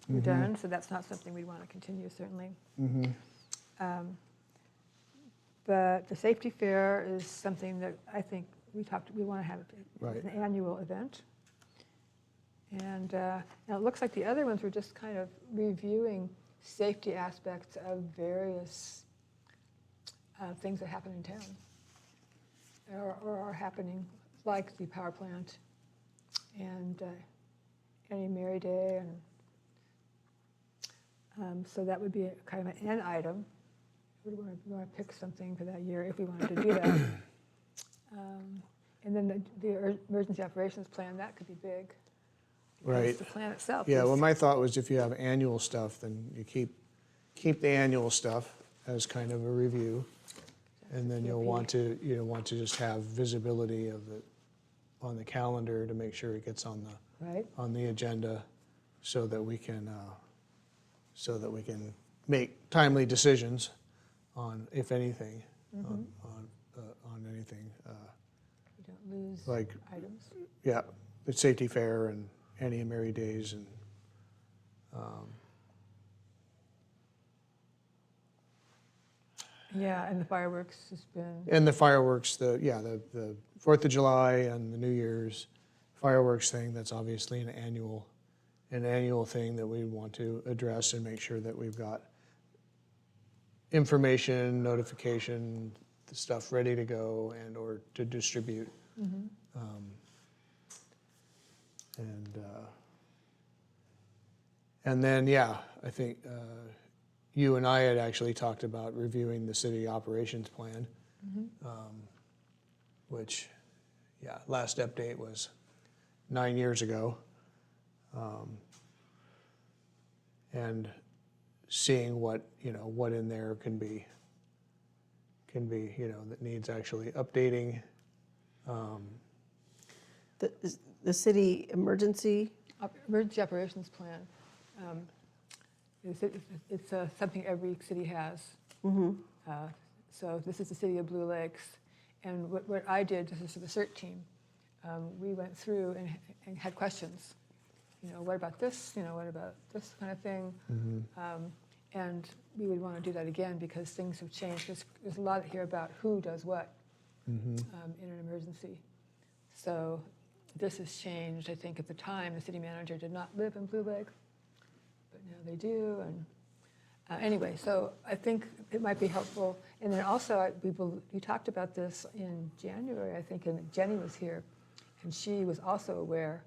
were done, so that's not something we want to continue, certainly. But the safety fair is something that I think we want to have as an annual event. And now it looks like the other ones were just kind of reviewing safety aspects of various things that happen in town or are happening, like the power plant and Annie Mary Day. And so that would be kind of an item. We want to pick something for that year if we wanted to do that. And then the emergency operations plan, that could be big. because
Right.
The plan itself.
Yeah,
is-
well, my thought was if you have annual stuff, then you keep the annual stuff as kind of a review. And then you'll want to just have visibility of it on the calendar to make sure it gets on
Right,
the agenda so that we can make timely decisions on, if anything, on anything.
you don't lose
Like,
items.
yeah, the safety fair and Annie and Mary Days and,
Yeah, and the fireworks has been,
and the fireworks, the 4th of July and the New Year's fireworks thing, that's obviously an annual thing that we want to address and make sure that we've got information, notification, the stuff ready to go and or to distribute. And then, yeah, I think you and I had actually talked about reviewing the city operations plan, which, yeah, last update was 9 years ago. And seeing what in there can be, that needs actually updating.
The city emergency,
emergency operations plan. It's something every city has. So this is the city of Blue Lakes. And what I did, this is for the CERT team, we went through and had questions. What about this? What about this kind of thing? And we would want to do that again because things have changed. There's a lot here about who does what in an emergency. So this has changed. I think at the time the city manager did not live in Blue Lake, but now they do. Anyway, so I think it might be helpful. And then also, we talked about this in January, I think, and Jenny was here, and she was also aware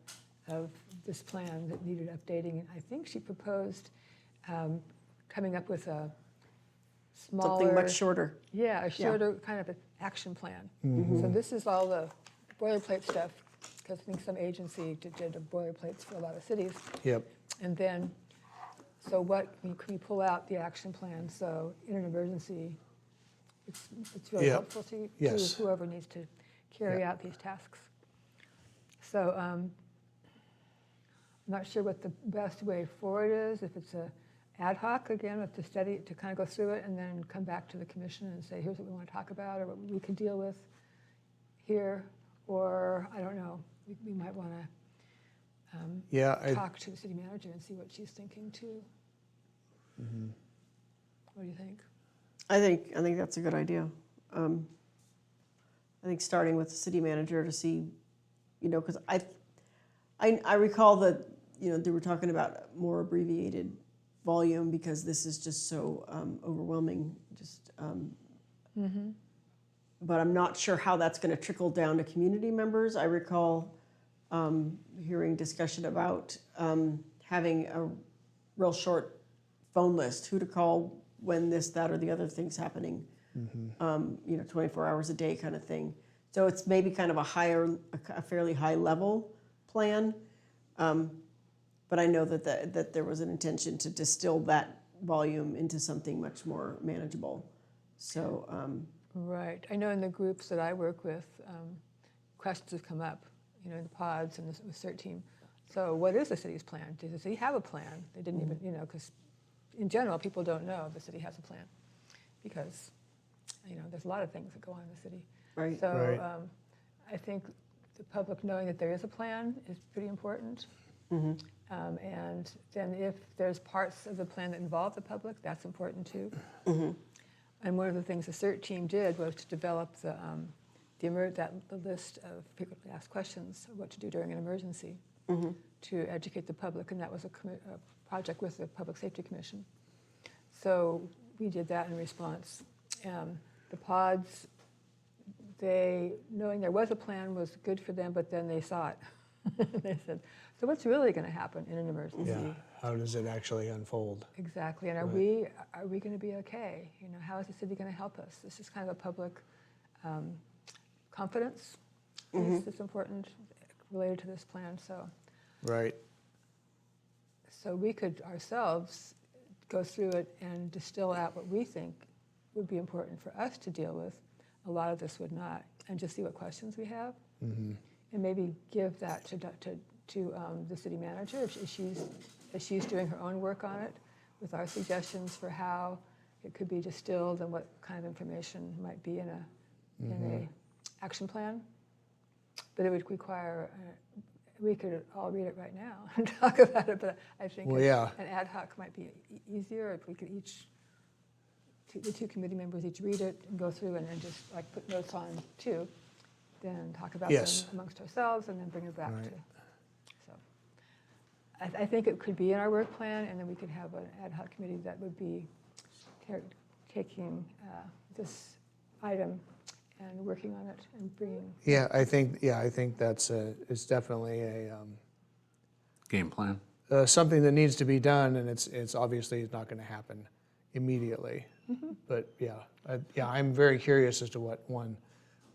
of this plan that needed updating. And I think she proposed coming up with a smaller,
Something much shorter.
yeah, a shorter kind of an action plan. So this is all the boilerplate stuff, because I think some agency did the boilerplates for a lot of cities.
Yep.
And then, so what, can we pull out the action plan, so in an emergency, it's really
Yep.
helpful to
Yes.
whoever needs to carry out these tasks. So I'm not sure what the best way forward is, if it's a ad hoc, again, with the study, to kind of go through it and then come back to the commission and say, here's what we want to talk about, or what we could deal with here, or, I don't know, we might want to
Yeah,
talk to the city manager and see what she's thinking too. What do you think?
I think that's a good idea. I think starting with the city manager to see, because I recall that, they were talking about more abbreviated volume because this is just so overwhelming. But I'm not sure how that's going to trickle down to community members. I recall hearing discussion about having a real short phone list, who to call when this, that, or the other thing's happening, 24 hours a day kind of thing. So it's maybe kind of a fairly high level plan. But I know that there was an intention to distill that volume into something much more manageable. So,
Right. I know in the groups that I work with, questions have come up, in the pods and the CERT team. So what is the city's plan? Does the city have a plan? They didn't even, because in general, people don't know the city has a plan because, there's a lot of things that go on in the city.
right.
So
Right.
I think the public knowing that there is a plan is pretty important. And then if there's parts of the plan that involve the public, that's important too. And one of the things the CERT team did was to develop the list of frequently asked questions of what to do during an emergency to educate the public, and that was a project with the Public Safety Commission. So we did that in response. The pods, knowing there was a plan was good for them, but then they saw it. They said, so what's really going to happen in an emergency?
yeah. How does it actually unfold?
Exactly, and are we going to be okay? How is the city going to help us? This is kind of a public confidence piece that's important related to this plan.
Right.
So we could ourselves go through it and distill out what we think would be important for us to deal with. A lot of this would not, and just see what questions we have, and maybe give that to the city manager if she's doing her own work on it, with our suggestions for how it could be distilled and what kind of information might be in a action plan. But it would require. We could all read it right now and talk about it, but I think
Well, yeah.
an ad hoc might be easier if we could the two committee members each read it and go through and then just like put notes on too, then talk about
Yes.
them amongst ourselves and then bring it back
Right.
to. So I think it could be in our work plan, and then we could have an ad hoc committee that would be taking this item and working on it and bringing.
Yeah, I think that's it's definitely a
Game plan.
something that needs to be done, and it's obviously not going to happen immediately. But I'm very curious as to what one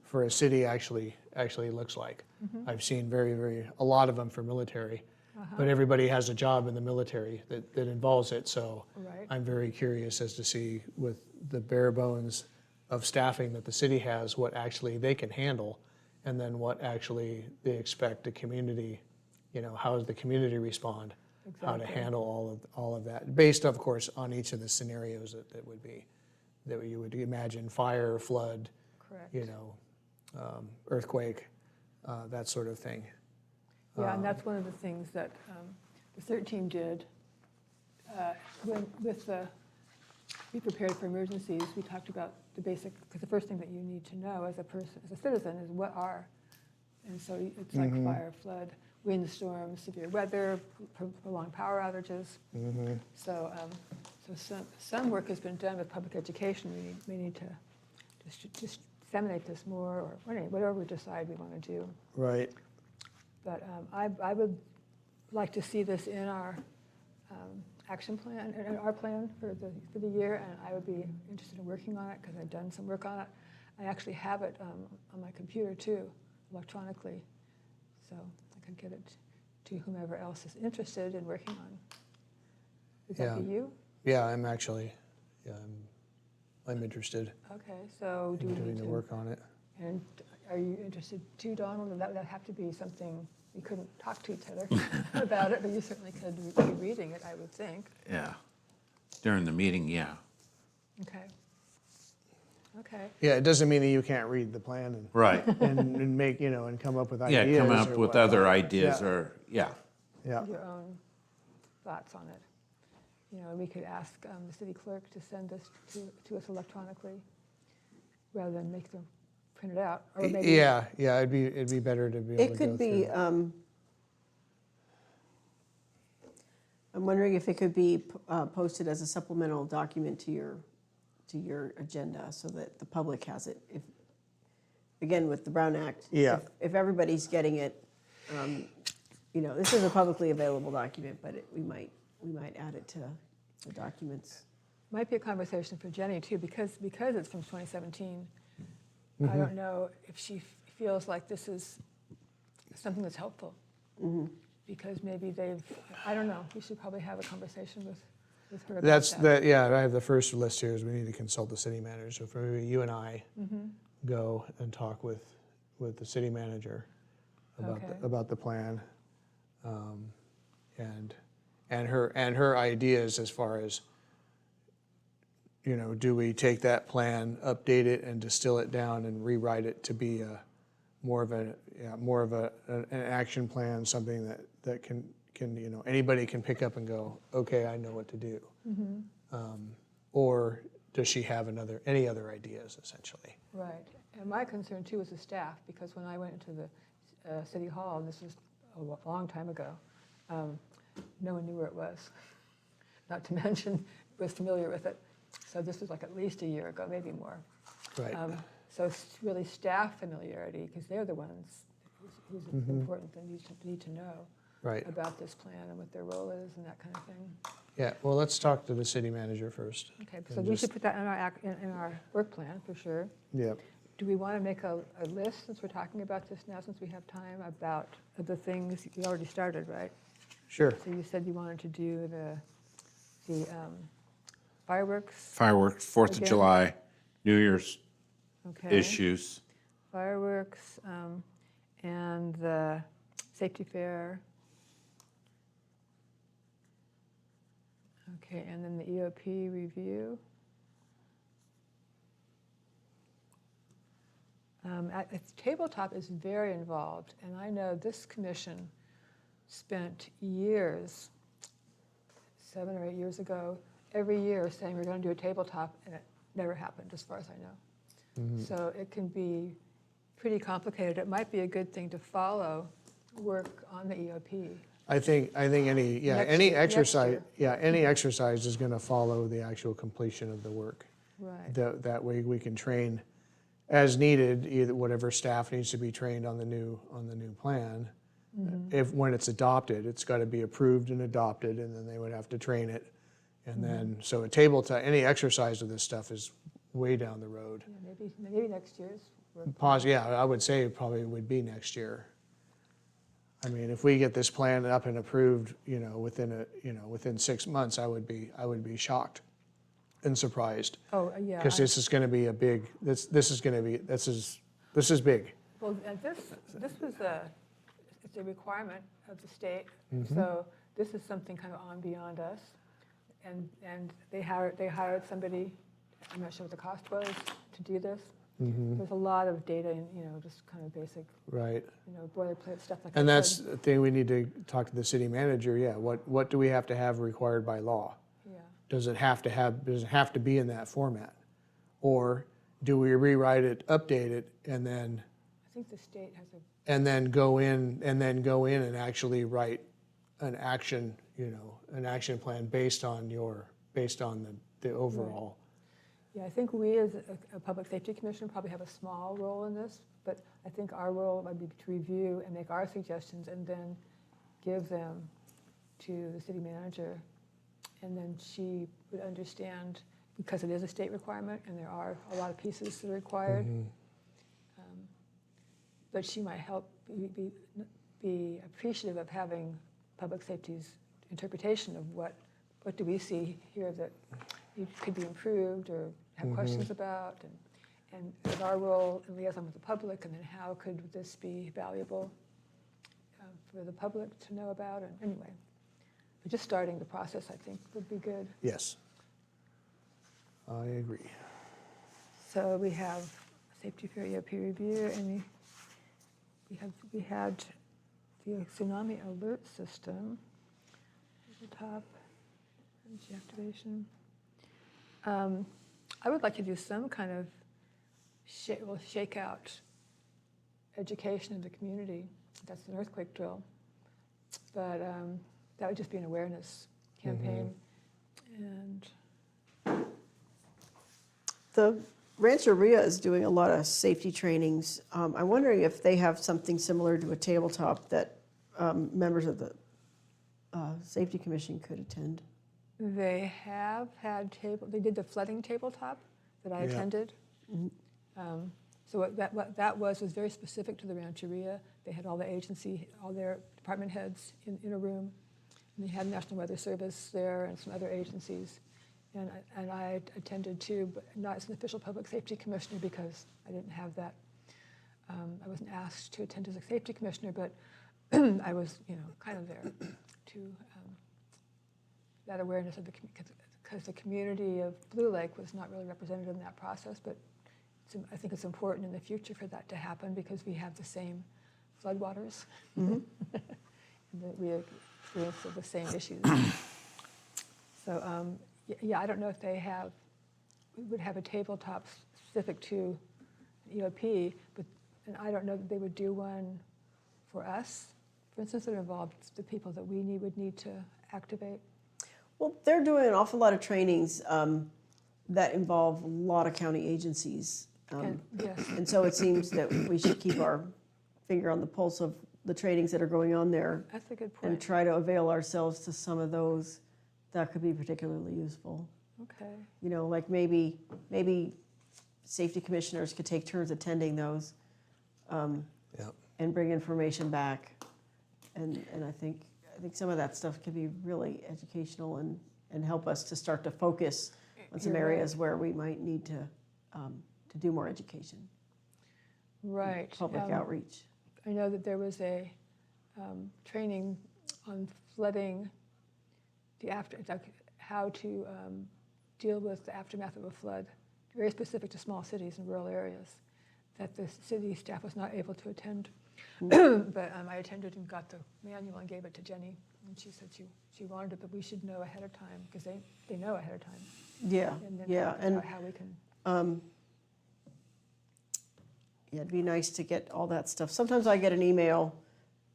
for a city actually looks like. I've seen a lot of them for military, but everybody has a job in the military that involves it. So
Right.
I'm very curious as to see with the bare bones of staffing that the city has, what actually they can handle, and then what actually they expect the community, how does the community respond? How to
Exactly.
handle all of that, based of course on each of the scenarios that you would imagine: fire, flood,
Correct.
earthquake, that sort of thing.
Yeah, and that's one of the things that the CERT team did with the Be Prepared for Emergencies. We talked about the basic, because the first thing that you need to know as a person, as a citizen, is what are, and so it's like fire, flood, windstorms, severe weather, prolonged power outages. So So some work has been done with public education. We need to just disseminate this more, or whatever we decide we want to do.
Right.
But I would like to see this in our action plan, in our plan for the year, and I would be interested in working on it because I've done some work on it. I actually have it on my computer too, electronically, so I could get it to whomever else is interested in working on. Would that be you?
Yeah, I'm actually, I'm interested
Okay, so do
in
we
doing
need
the
to?
work on it.
And are you interested too, Donald? That would have to be something, we couldn't talk to each other about it, but you certainly could be reading it, I would think.
Yeah. During the meeting, yeah.
Okay. Okay.
Yeah, it doesn't mean that you can't read the plan
Right.
and make, and come up with ideas.
Yeah, come up
or
with
whatnot.
other ideas
Yeah.
or, yeah.
Yeah,
Your own thoughts on it. We could ask the city clerk to send this to us electronically rather than make them print it out. Or maybe
yeah, it'd be better to be able to
It
go
could be,
through.
I'm wondering if it could be posted as a supplemental document to your agenda so that the public has it. If, again, with the Brown Act.
Yeah.
If everybody's getting it, this is a publicly available document, but we might add it to the documents.
might be a conversation for Jenny too, because it's from 2017. I
Mm-hmm.
don't know if she feels like this is something that's helpful. Because maybe I don't know, we should probably have a conversation with her about that.
I have the first list here is we need to consult the city manager. So for maybe you and I go and talk with the city manager about
Okay.
about the plan, and her ideas as far as, do we take that plan, update it, and distill it down and rewrite it to be more of an action plan, something that can anybody can pick up and go, okay, I know what to do. Or does she have any other ideas, essentially?
Right. And my concern too is the staff, because when I went into the city hall, and this was a long time ago, no one knew where it was. Not to mention was familiar with it. So this was like at least a year ago, maybe more.
Right.
So it's really staff familiarity, because they're the ones who's important that need to know
Right.
about this plan and what their role is and that kind of thing.
Yeah. Well, let's talk to the city manager first.
Okay, so
And
we
just-
should put that in our work plan for sure.
Yeah.
Do we want to make a list, since we're talking about this now, since we have time, about the things, you already started, right?
Sure.
So you said you wanted to do the fireworks,
Fireworks, 4th of
Again.
July, New Year's
okay?
issues.
Fireworks, and the safety fair. Okay, and then the EOP review. Tabletop is very involved, and I know this commission spent years, 7 or 8 years ago, every year saying we're going to do a tabletop, and it never happened, as far as I know. So it can be pretty complicated. It might be a good thing to follow work on the EOP.
I think any
Next
exercise
year.
any exercise is going to follow the actual completion of the work.
Right.
That way we can train as needed, either whatever staff needs to be trained on the new plan. If when it's adopted, it's got to be approved and adopted, and then they would have to train it. And then so a tabletop, any exercise of this stuff is way down the road.
Yeah, maybe next year's work.
I would say it probably would be next year. I mean, if we get this plan up and approved, within 6 months, I would be shocked and surprised,
Oh, yeah.
because this is going to be a big. This is big.
Well, and this was it's a requirement of the state. So this is something kind of on beyond us. And they hired somebody, I'm not sure what the cost was, to do this. There's a lot of data and, just kind of basic,
Right.
boilerplate stuff like that.
And that's the thing we need to talk to the city manager. Yeah. What do we have to have required by law?
Yeah.
Does it have to be in that format? Or do we rewrite it, update it, and then
I think the state has a,
go in and actually write an action plan based on your based on the overall.
Yeah, I think we as a Public Safety Commission probably have a small role in this, but I think our role might be to review and make our suggestions and then give them to the city manager. And then she would understand, because it is a state requirement and there are a lot of pieces that are required. But she might help be appreciative of having public safety's interpretation of what do we see here that it could be improved or have questions about, and our role in liaison with the public, and then how could this be valuable for the public to know about, and anyway. But just starting the process, I think, would be good.
Yes. I agree.
So we have safety peer review, and we had the tsunami alert system at the top, energy activation. I would like to do some kind of shake out education of the community. That's an earthquake drill, but that would just be an awareness campaign. And
The Rancheria is doing a lot of safety trainings. I'm wondering if they have something similar to a tabletop that members of the Safety Commission could attend.
they have had they did the flooding tabletop that I
Yeah.
attended. So what that was very specific to the Rancheria. They had all their department heads in a room. And they had National Weather Service there and some other agencies. And I attended too, but not as an official public safety commissioner because I didn't have that. I wasn't asked to attend as a safety commissioner, but I was, kind of there to that awareness of because the community of Blue Lake was not really represented in that process, but I think it's important in the future for that to happen because we have the same floodwaters and that we experience the same issues. So yeah, I don't know if we would have a tabletop specific to EOP, and I don't know that they would do one for us, for instance, that involved the people that we would need to activate.
Well, they're doing an awful lot of trainings that involve a lot of county agencies.
Yes.
And so it seems that we should keep our finger on the pulse of the trainings that are going on there
That's a good
and
point.
try to avail ourselves to some of those that could be particularly useful.
Okay.
Like maybe safety commissioners could take turns attending those
Yeah.
and bring information back. And I think some of that stuff can be really educational and help us to start to focus on some
You're right.
areas where we might need to do more education,
Right.
public outreach.
I know that there was a training on flooding, how to deal with the aftermath of a flood, very specific to small cities and rural areas, that the city staff was not able to attend. But I attended and got the manual and gave it to Jenny, and she said she wanted it, but we should know ahead of time, because they know ahead of time.
Yeah,
And then
yeah,
figure
and
out how we can.
yeah, it'd be nice to get all that stuff. Sometimes I get an email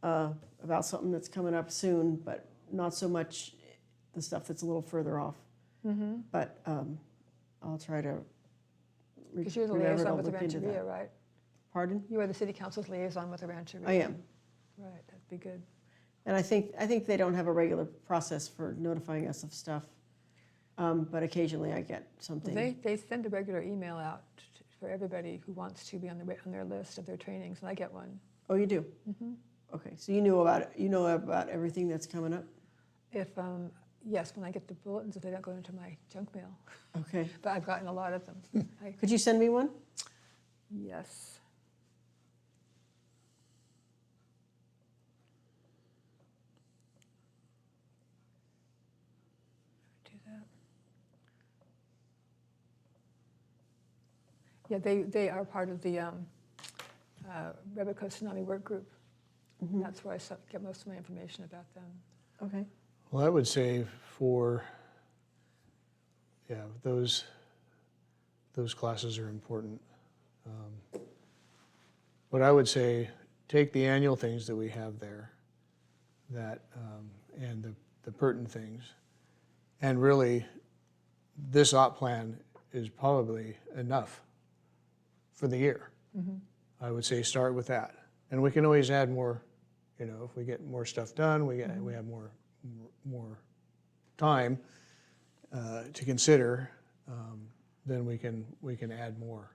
about something that's coming up soon, but not so much the stuff that's a little further off. But I'll try to
Because you're the
remember
liaison
to
with the
look into
Rancheria,
that.
right?
Pardon?
You are the city council's liaison with the Rancheria.
I am.
Right, that'd be good.
And I think they don't have a regular process for notifying us of stuff. But occasionally I get something.
They send a regular email out for everybody who wants to be on their list of their trainings, and I get one.
Oh, you do? Okay, so you know about everything that's coming up?
If yes, when I get the bulletins, if they don't go into my junk mail,
Okay.
but I've gotten a lot of them.
Could you send me one?
Yes. Do that. Yeah, they are part of the Rebeco Tsunami Work Group. And that's where I get most of my information about them.
Okay.
Well, I would say those classes are important. But I would say take the annual things that we have there, and the pertinent things, and really this op plan is probably enough for the year. I would say start with that. And we can always add more, you know, if we get more stuff done, we have more time to consider, then we can add more.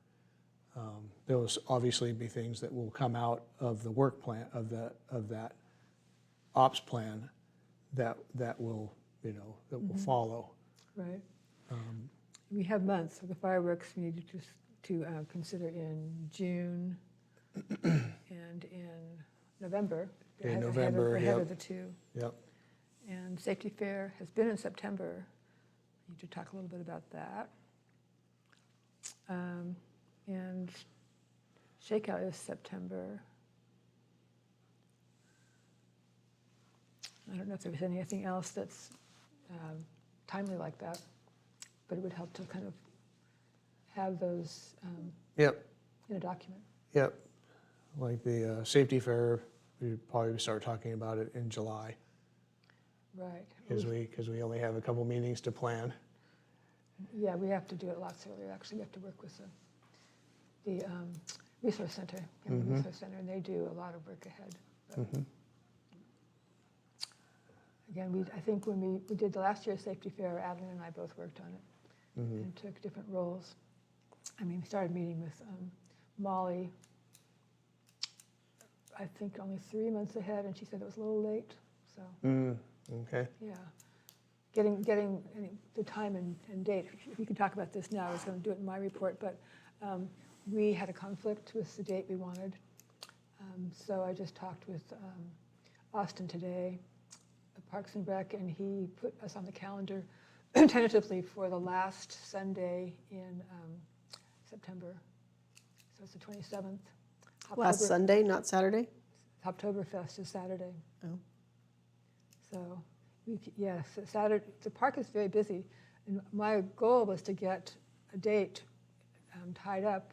There will obviously be things that will come out of the work plan, of that ops plan that will, you know, that will follow.
Right. We have months for the fireworks. We need to consider in June and in November.
In
ahead of-
November,
ahead
yep.
of the two.
Yep.
And Safety Fair has been in September. We need to talk a little bit about that. And Shakeout is September. I don't know if there was anything else that's timely like that, but it would help to kind of have those
Yep.
in a document.
Yep. Like the safety fair, we'd probably start talking about it in July
Right.
because we only have a couple meetings to plan.
Yeah, we have to do it lots earlier. Actually, we have to work with the Resource Center, Cameron Resource Center, and they do a lot of work ahead. But again, I think when we did the last year's safety fair, Adeline and I both worked on it and took different roles. I mean, we started meeting with Molly, I think only 3 months ahead, and she said it was a little late. So,
Okay.
yeah. Getting the time and date. If you can talk about this now, I was going to do it in my report, but we had a conflict with the date we wanted. So I just talked with Austin today, Parks and Rec, and he put us on the calendar tentatively for the last Sunday in September. So it's the 27th.
Last Sunday, not Saturday?
Oktoberfest is Saturday.
Oh.
So, yes, Saturday, the park is very busy. And my goal was to get a date tied up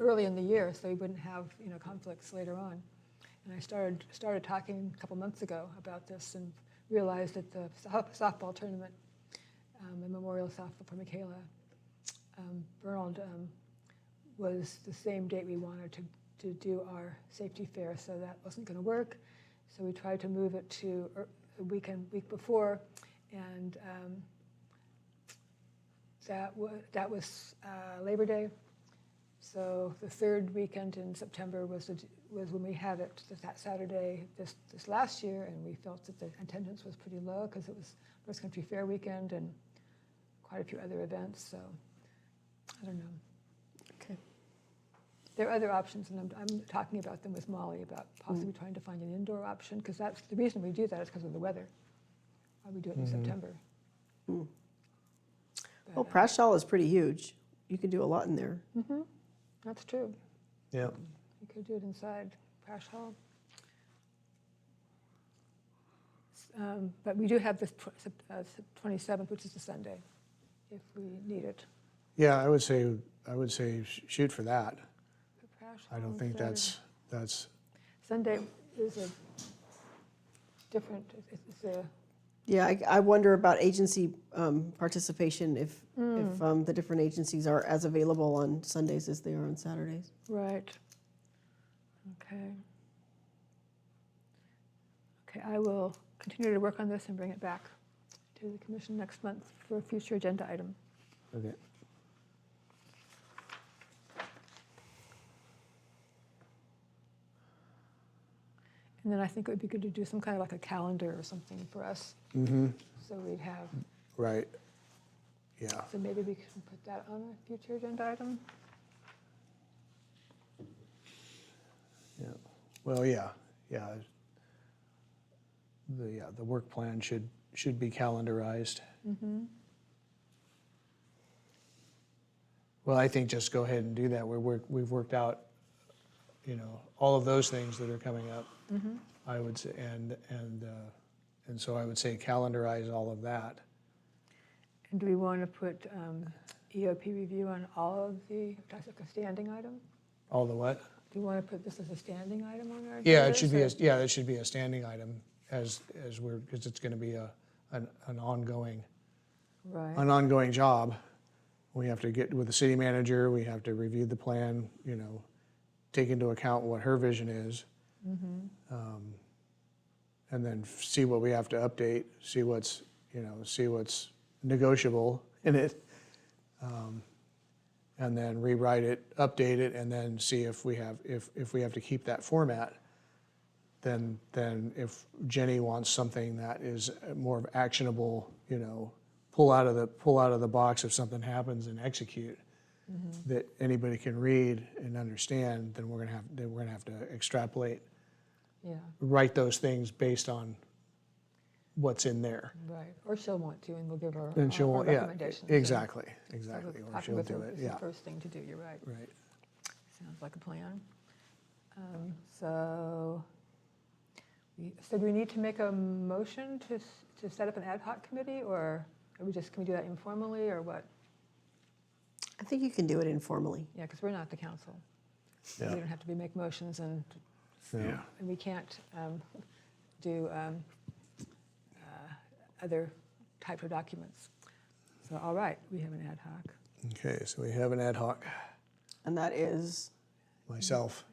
early in the year so we wouldn't have, you know, conflicts later on. And I started talking a couple months ago about this and realized that the softball tournament, the Memorial Softball for Michaela Bernald, was the same date we wanted to do our safety fair, so that wasn't going to work. So we tried to move it to a week before, and that was Labor Day. So the third weekend in September was when we had it, that Saturday this last year, and we felt that the attendance was pretty low because it was North Country Fair weekend and quite a few other events. So I don't know.
Okay.
There are other options, and I'm talking about them with Molly about possibly trying to find an indoor option, because that's the reason we do that is because of the weather. Why we do it in September.
Well,
But,
Prash Hall is pretty huge. You could do a lot in there.
that's true.
Yeah.
You could do it inside Prash Hall. But we do have this 27th, which is a Sunday, if we need it.
Yeah, I would say shoot for that.
For Prash
I
Hall
don't
on
think
Saturday.
that's
Sunday is a different, it's a,
Yeah, I wonder about agency participation if the different agencies are as available on Sundays as they are on Saturdays.
right. Okay. Okay, I will continue to work on this and bring it back to the commission next month for a future agenda item.
okay.
And then I think it would be good to do some kind of like a calendar or something for us. So we'd have,
Right. Yeah.
so maybe we can put that on a future agenda item.
Yeah. Well, yeah. The work plan should be calendarized. Well, I think just go ahead and do that. We've worked out, you know, all of those things that are coming up. I would say, and so I would say calendarize all of that.
And do we want to put EOP review on all of the, that's like a standing item?
All the what?
Do you want to put this as a standing item on our agenda?
Yeah, it should be. That should be a standing item as we're because it's going to be an ongoing
Right.
job. We have to get with the city manager, we have to review the plan, you know, take into account what her vision is. And then see what we have to update, see what's, you know, see what's negotiable in it. And then rewrite it, update it, and then see if we have, if we have to keep that format. Then if Jenny wants something that is more of actionable, you know, pull out of the box if something happens and execute, that anybody can read and understand, then we're gonna have to extrapolate,
Yeah,
write those things based on what's in there.
right. Or she'll want to, and we'll give her
And she'll,
our
yeah,
recommendations.
exactly,
So
exactly, or
talking
she'll
with
do
her
it,
is
yeah,
the first thing to do, you're right.
right.
Sounds like a plan. So do we need to make a motion to set up an ad hoc committee, or can we do that informally, or what?
I think you can do it informally.
Yeah, because we're not the council.
Yeah.
We don't have to make motions, and
Yeah.
we can't do other type of documents. So, all right, we have an ad hoc.
Okay, so we have an ad hoc,
And that is,
myself,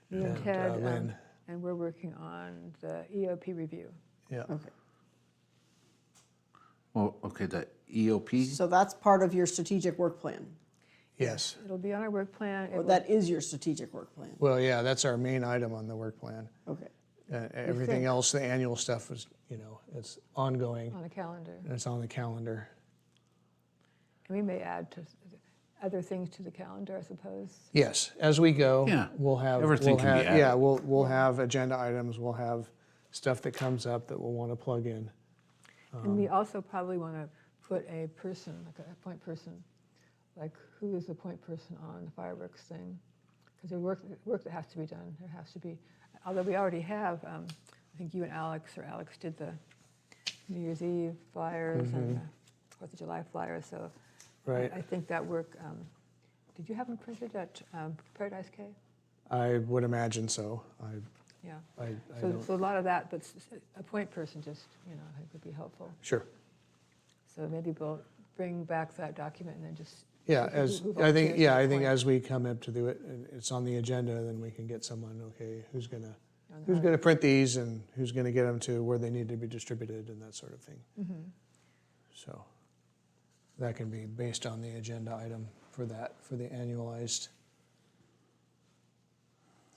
Me and
And,
Ted,
Lynn.
and we're working on the EOP review.
yeah.
okay.
Well, okay, the EOP,
So that's part of your strategic work plan,
Yes.
It'll be on our work plan. It
or
will-
that is your strategic work plan.
Well, yeah, that's our main item on the work plan.
Okay.
Everything
think.
else, the annual stuff is, you know, it's ongoing,
On the calendar.
and it's on the calendar.
And we may add other things to the calendar, I suppose.
Yes, as we go,
Yeah,
we'll have.
everything
we'll
can be
have-
added.
Yeah, we'll have agenda items, we'll have stuff that comes up that we'll want to plug in.
And we also probably want to put a person, like a point person, like who is the point person on the fireworks thing? Because there's work that has to be done. There has to be, although we already have, I think you and Alex did the New Year's Eve flyers and the Fourth of July flyers, so
Right.
I think that work, did you have them printed at Paradise Cay?
I would imagine so.
Yeah.
I
So
don't,
a lot of that, but a point person just, I think would be helpful.
sure.
So maybe we'll bring back that document and then just.
Yeah,
who-
as,
who
I think,
volunteers
yeah,
to
I think
point
as we come up to do it, and it's on the agenda, then we can get someone, okay, who's
on the
gonna
hard-
print these and who's gonna get them to where they need to be distributed and that sort of thing. So that can be based on the agenda item for that, for the annualized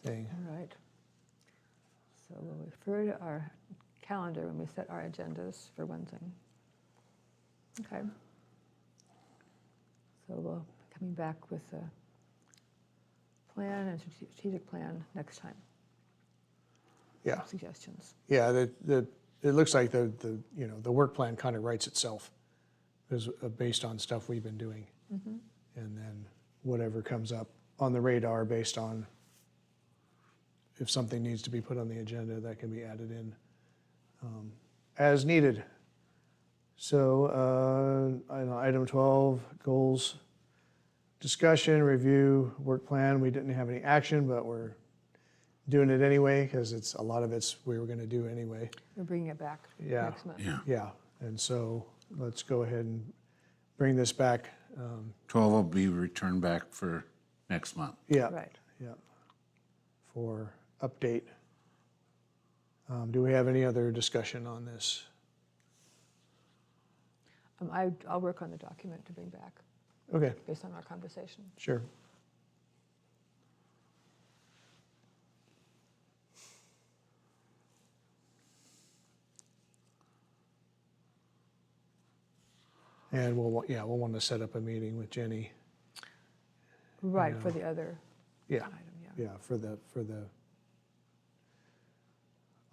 thing.
All right. So we'll refer to our calendar when we set our agendas, for one thing. Okay. So we'll be coming back with a plan and strategic plan next time,
Yeah,
suggestions.
yeah, it looks like the work plan kind of writes itself, is based on stuff we've been doing. And then whatever comes up on the radar based on if something needs to be put on the agenda, that can be added in as needed. So item 12, goals, discussion, review, work plan. We didn't have any action, but we're doing it anyway because a lot of it's we were going to do anyway.
We're bringing it back
Yeah.
next month.
yeah,
Yeah, and so let's go ahead and bring this back.
12 will be returned back for next month.
Yeah,
Right.
yeah, for update. Do we have any other discussion on this?
I'll work on the document to bring back
Okay,
based on our conversation.
sure. And we'll want to set up a meeting with Jenny.
Right, for the other
Yeah,
item, yeah.
yeah, for the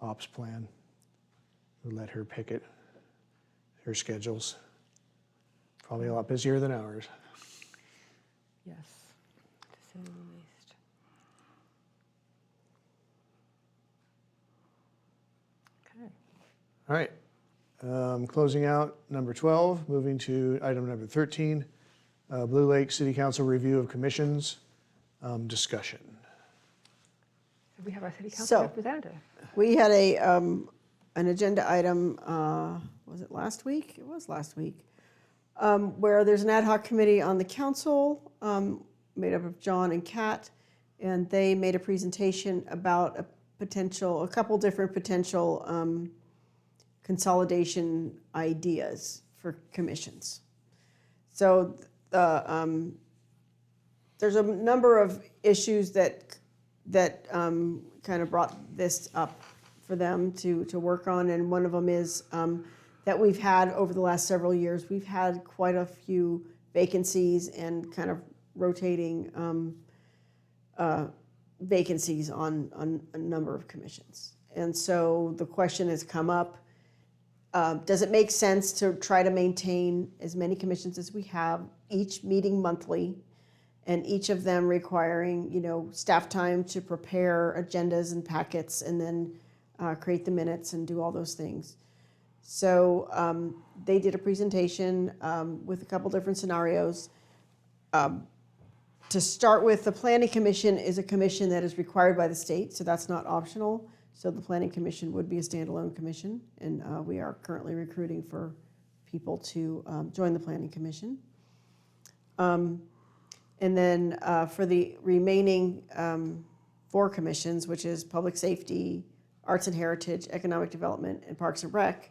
ops plan. We'll let her pick it, her schedules. Probably a lot busier than ours.
Yes, to say the least. Okay.
All right, closing out number 12, moving to item number 13, Blue Lake City Council review of commissions, discussion.
So we have our city council
So-
representative.
We had an agenda item, was it last week? It was last week. where there's an ad hoc committee on the council made up of John and Kat, and they made a presentation about a couple different potential consolidation ideas for commissions. So there's a number of issues that kind of brought this up for them to work on, and one of them is that we've had over the last several years, we've had quite a few vacancies and kind of rotating vacancies on a number of commissions. And so the question has come up, does it make sense to try to maintain as many commissions as we have, each meeting monthly, and each of them requiring, staff time to prepare agendas and packets and then create the minutes and do all those things. So they did a presentation with a couple different scenarios. To start with, the Planning Commission is a commission that is required by the state, so that's not optional. So the Planning Commission would be a standalone commission, and we are currently recruiting for people to join the Planning Commission. And then for the remaining 4 commissions, which is Public Safety, Arts and Heritage, Economic Development, and Parks and Rec,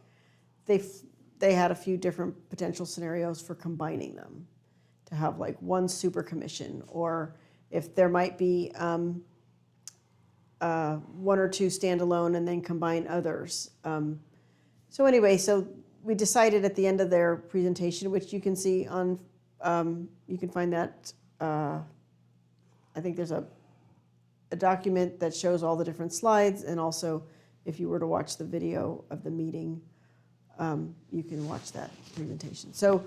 they had a few different potential scenarios for combining them, to have like one super commission, or if there might be 1 or 2 standalone and then combine others. So anyway, so we decided at the end of their presentation, which you can see on, you can find that, I think there's a document that shows all the different slides, and also if you were to watch the video of the meeting, you can watch that presentation. So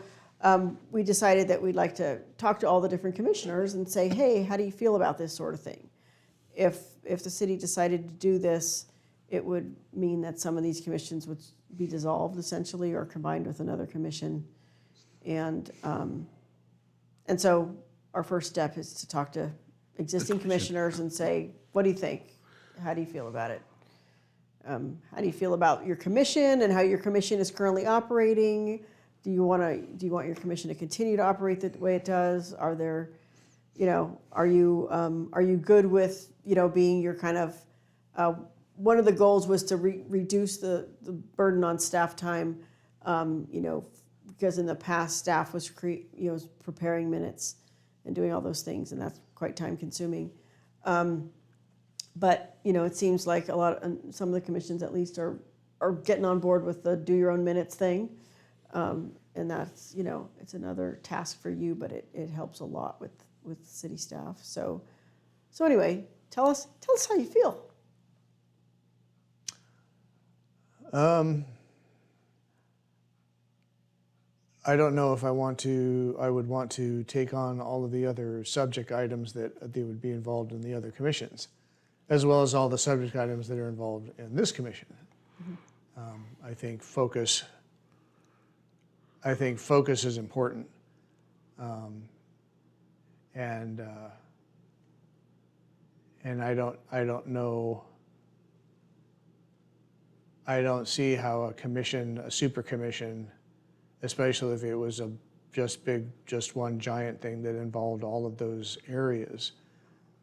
we decided that we'd like to talk to all the different commissioners and say, hey, how do you feel about this sort of thing? If the city decided to do this, it would mean that some of these commissions would be dissolved essentially, or combined with another commission. And so our first step is to talk to existing commissioners and say, what do you think? How do you feel about it? How do you feel about your commission and how your commission is currently operating? Do you want your commission to continue to operate the way it does? Are there, are you good with, being your kind of, one of the goals was to reduce the burden on staff time, because in the past staff was was preparing minutes and doing all those things, and that's quite time consuming. But it seems like some of the commissions at least are getting on board with the do your own minutes thing. And that's, it's another task for you, but it helps a lot with city staff. So anyway, tell us how you feel.
I don't know if I would want to take on all of the other subject items that they would be involved in the other commissions, as well as all the subject items that are involved in this commission. Mm-hmm. I think focus is important. And I don't know, I don't see how a super commission, especially if it was just one giant thing that involved all of those areas,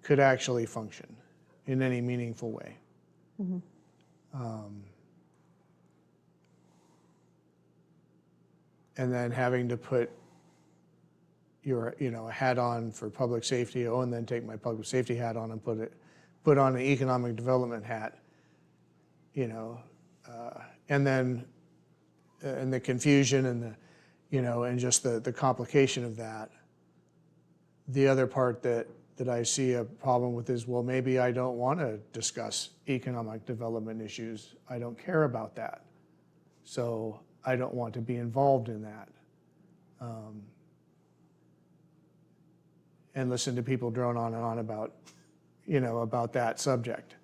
could actually function in any meaningful way. Mm-hmm. And then having to put a hat on for public safety, and then take my public safety hat on and put on an economic development hat, and then and the confusion and and just the complication of that. The other part that I see a problem with is, well, maybe I don't want to discuss economic development issues. I don't care about that. So I don't want to be involved in that. And listen to people drone on and on about that subject.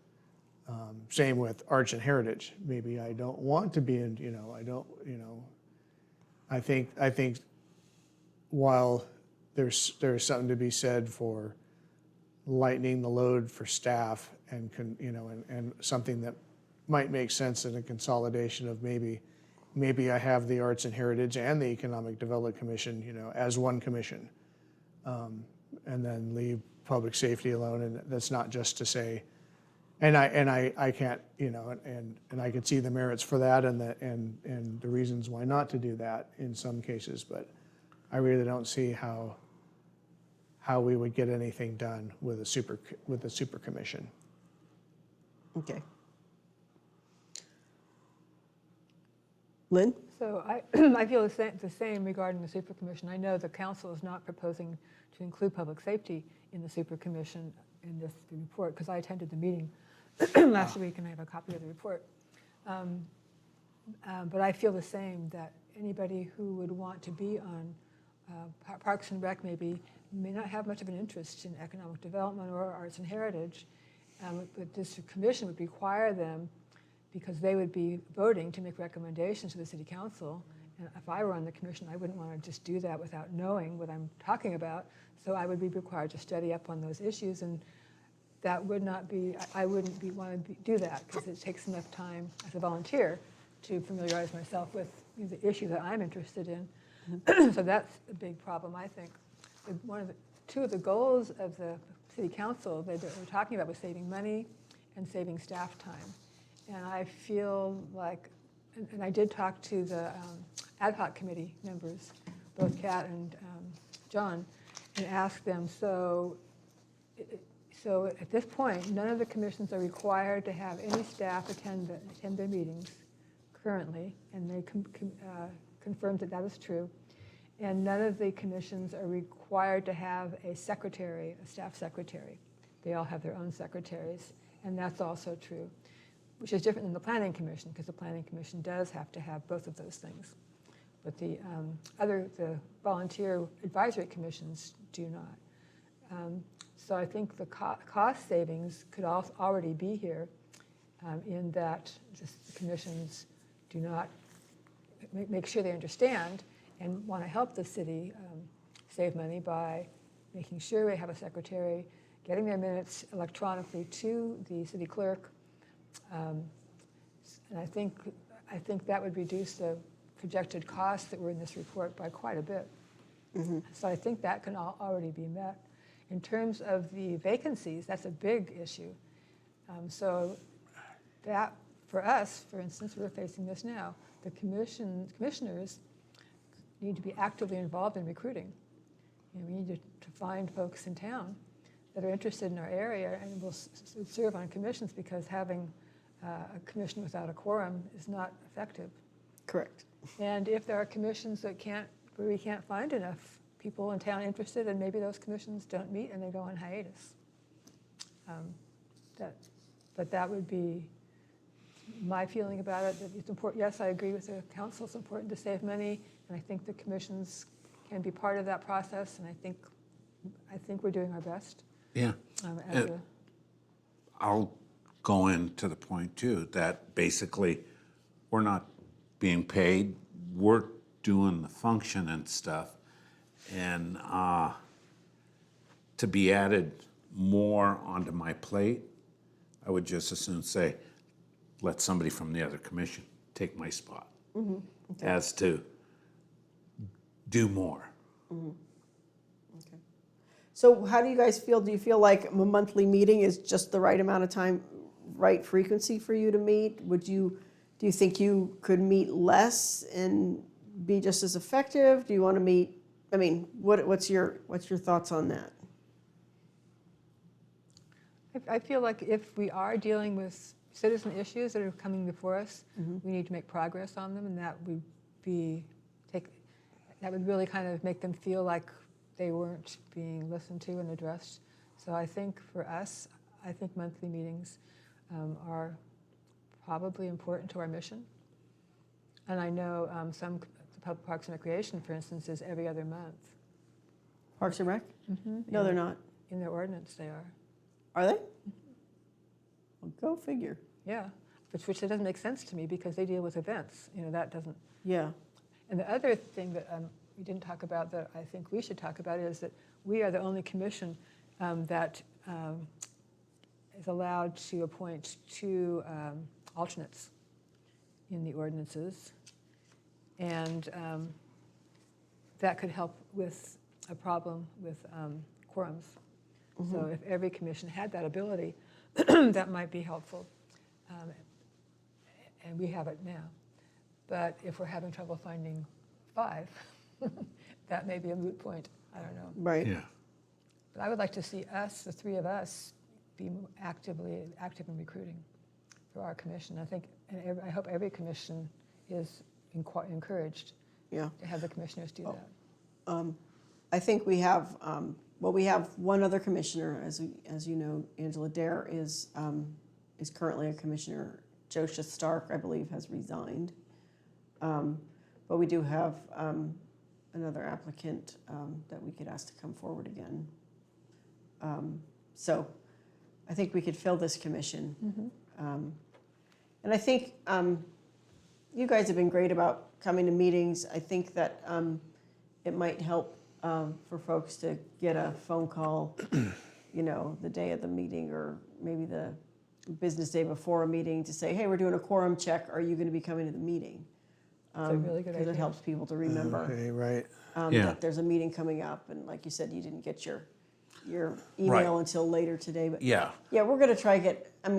Same with arts and heritage. Maybe I don't want to be in, I think while there's something to be said for lightening the load for staff and something that might make sense in a consolidation of maybe maybe I have the Arts and Heritage and the Economic Development Commission, as one commission. And then leave public safety alone, and that's not just to say, and I can't, and I could see the merits for that and the reasons why not to do that in some cases, but I really don't see how we would get anything done with a super commission.
Okay. Lynn?
So I feel the same regarding the super commission. I know the council is not proposing to include public safety in the super commission in this report, because I attended the meeting last week and I have a copy of the report. But I feel the same, that anybody who would want to be on Parks and Rec may not have much of an interest in economic development or arts and heritage. But this commission would require them, because they would be voting to make recommendations to the city council. And if I were on the commission, I wouldn't want to just do that without knowing what I'm talking about. So I would be required to study up on those issues, and that would not be, I wouldn't want to do that, because it takes enough time as a volunteer to familiarize myself with the issue that I'm interested in. So that's a big problem, I think. Two of the goals of the city council that we're talking about was saving money and saving staff time. And I feel like, and I did talk to the ad hoc committee members, both Kat and John, and asked them, so at this point, none of the commissions are required to have any staff attend their meetings currently, and they confirmed that that is true. And none of the commissions are required to have a secretary, a staff secretary. They all have their own secretaries, and that's also true, which is different than the Planning Commission, because the Planning Commission does have to have both of those things. But the volunteer advisory commissions do not. So I think the cost savings could already be here, in that the commissions do not make sure they understand and want to help the city save money by making sure we have a secretary, getting their minutes electronically to the city clerk. And I think that would reduce the projected costs that were in this report by quite a bit. Mm-hmm. So I think that can already be met. In terms of the vacancies, that's a big issue. So that, for us, for instance, we're facing this now. The commissioners need to be actively involved in recruiting. We need to find folks in town that are interested in our area and will serve on commissions, because having a commission without a quorum is not effective.
Correct.
And if there are commissions where we can't find enough people in town interested, and maybe those commissions don't meet and they go on hiatus. But that would be my feeling about it. That it's important. Yes, I agree with the council. It's important to save money, and I think the commissions can be part of that process. And I think we're doing our best.
Yeah. I'll go into the point too, that basically we're not being paid. We're doing the function and stuff. And to be added more onto my plate, I would just as soon say, let somebody from the other commission take my spot, mm-hmm. Okay. As to do more.
Mm-hmm. Okay. So how do you guys feel? Do you feel like a monthly meeting is just the right amount of time, right frequency for you to meet? Do you think you could meet less and be just as effective? Do you want to meet? I mean, what's your thoughts on that?
I feel like if we are dealing with citizen issues that are coming before us, mm-hmm. we need to make progress on them, and that would really kind of make them feel like they weren't being listened to and addressed. So I think for us, monthly meetings are probably important to our mission. And I know some Public Parks and Recreation, for instance, is every other month.
Parks and Rec? Mm-hmm. No, they're not.
In their ordinance, they are.
Are they? Well, go figure.
Yeah, which doesn't make sense to me, because they deal with events. That doesn't.
Yeah.
And the other thing that we didn't talk about that I think we should talk about is that we are the only commission that is allowed to appoint 2 alternates in the ordinances. And that could help with a problem with quorums. So if every commission had that ability, that might be helpful. And we have it now. But if we're having trouble finding 5, that may be a moot point. I don't know.
Right.
Yeah.
But I would like to see us, the 3 of us, be active in recruiting for our commission. I think, and I hope every commission is encouraged
Yeah.
to have the commissioners do that.
I think we have, we have one other commissioner, as you know, Angela Dare is currently a commissioner. Josha Stark, I believe, has resigned. But we do have another applicant that we could ask to come forward again. So I think we could fill this commission. And I think you guys have been great about coming to meetings. I think that it might help for folks to get a phone call, the day of the meeting or maybe the business day before a meeting to say, hey, we're doing a quorum check. Are you going to be coming to the meeting?
It's a really good
Because it
idea.
helps people to remember
Okay, right.
Yeah.
that there's a meeting coming up. And like you said, you didn't get your email
Right.
until later today. But
Yeah.
yeah, we're going to try to get, I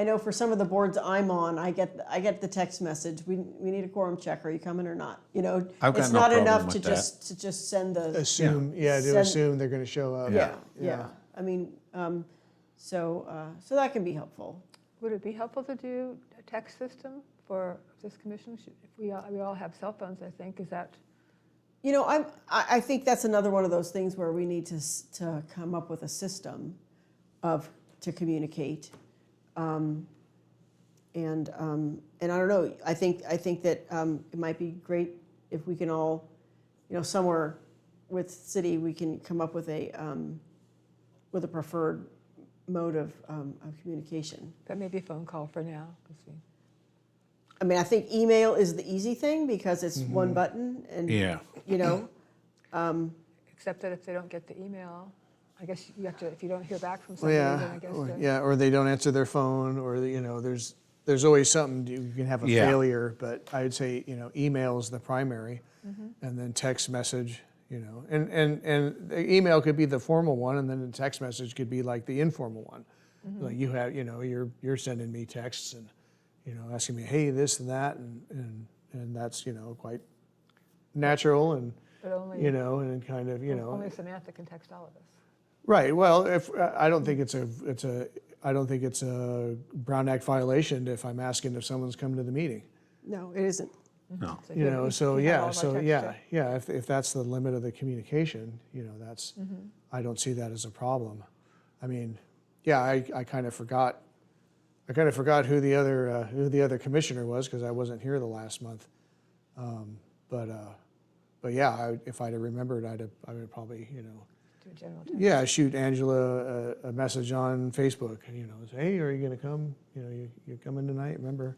know for some of the boards I'm on, I get the text message, we need a quorum check, are you coming or not?
I've got
It's
no
not
problem
enough
with
to
that.
just send the,
Assume, to
Send-
assume they're going to show up.
yeah. I mean, so that can be helpful.
Would it be helpful to do a text system for this commission? If we all have cell phones, I think, is that,
I think that's another one of those things where we need to come up with a system to communicate. And I don't know, I think that it might be great if we can all, somewhere with city, we can come up with a preferred mode of communication.
that may be a phone call for now? 'Cause
I mean, I think email is the easy thing because it's one button and,
Yeah.
except that if they don't get the email, I guess you have to, if you don't hear back from
Well,
somebody, then
yeah,
I guess.
or they don't answer their phone, or there's always something you can have a
Yeah.
failure. But I'd say email is the primary, and then text message. And the email could be the formal one, and then the text message could be like the informal one. Like you have, you're sending me texts and asking me, hey, this and that, and that's quite natural and
But only,
and kind of
only Samantha can text all of us.
Right. Well, if I don't think it's a Brown Act violation if I'm asking if someone's come to the meeting.
no, it isn't.
No.
So if you have all of our text,
Yeah. If that's the limit of the communication, that's I don't see that as a problem. I mean, yeah, I kind of forgot. I kind of forgot who the other commissioner was because I wasn't here the last month. But yeah, if I'd have remembered, I would probably
do a general text.
yeah, shoot Angela a message on Facebook. Say, hey, are you going to come? You're coming tonight. Remember,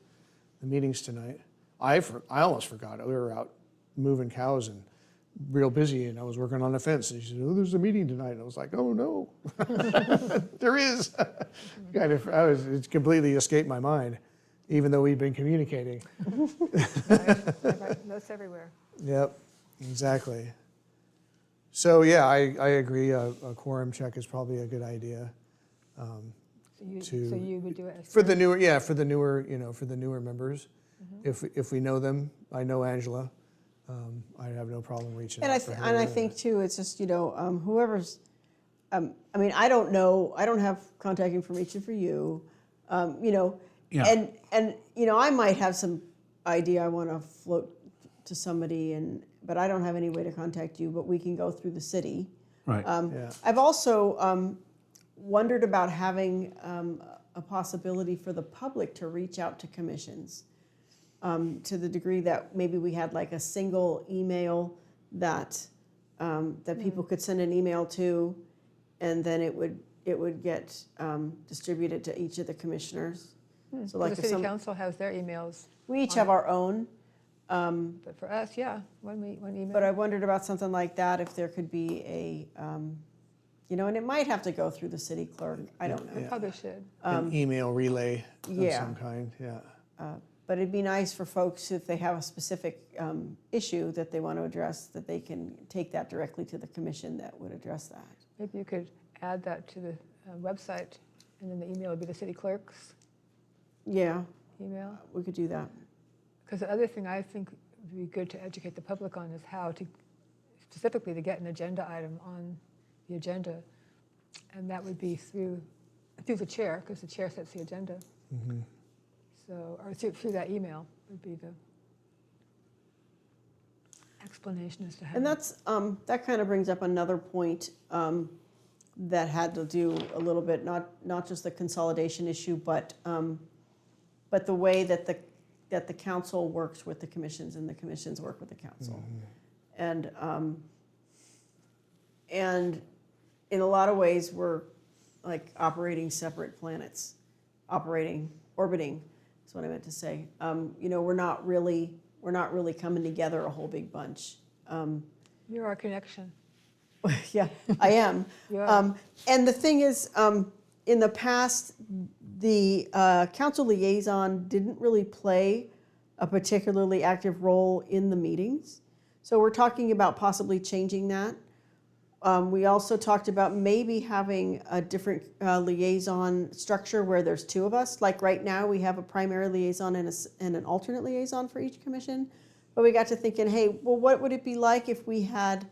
the meeting's tonight. I almost forgot it. We were out moving cows and real busy, and I was working on the fence. And she said, "Oh, there's a meeting tonight." And I was like, "Oh no, there is." It completely escaped my mind, even though we've been communicating.
Right, notes everywhere.
Yep, exactly. So yeah, I agree. A quorum check is probably a good idea
So you would do it as
for the newer. For the newer members, if we know them. I know Angela. I have no problem reaching
And
out for her.
I think too, it's just, whoever's, I mean, I don't know, I don't have contact information for you,
Yeah.
and, I might have some idea I want to float to somebody but I don't have any way to contact you, but we can go through the city.
Right.
Yeah.
I've also wondered about having a possibility for the public to reach out to commissions. To the degree that maybe we had like a single email that people could send an email to, and then it would get distributed to each of the commissioners. So like
The
if
city council has their emails,
we each have our own,
but for us, yeah, one email.
but I wondered about something like that, if there could be and it might have to go through the city clerk. I don't know.
We probably should.
An email relay of
yeah.
some kind. Yeah.
But it'd be nice for folks, if they have a specific issue that they want to address, that they can take that directly to the commission that would address that.
Maybe you could add that to the website, and then the email would be the city clerk's
Yeah,
email.
we could do that.
Because the other thing I think would be good to educate the public on is how to, specifically to get an agenda item on the agenda. And that would be through the chair, because the chair sets the agenda. So, or through that email would be the explanation as to how.
And that's, that kind of brings up another point that had to do a little bit, not just the consolidation issue, but the way that the council works with the commissions and the commissions work with the council. And in a lot of ways, we're like operating separate planets, orbiting, is what I meant to say. You know, we're not really coming together a whole big bunch.
You're our connection.
Yeah, I am.
You are.
And the thing is, in the past, the council liaison didn't really play a particularly active role in the meetings. So we're talking about possibly changing that. We also talked about maybe having a different liaison structure where there's two of us. Like right now, we have a primary liaison and an alternate liaison for each commission. But we got to thinking, hey, well, what would it be like if we had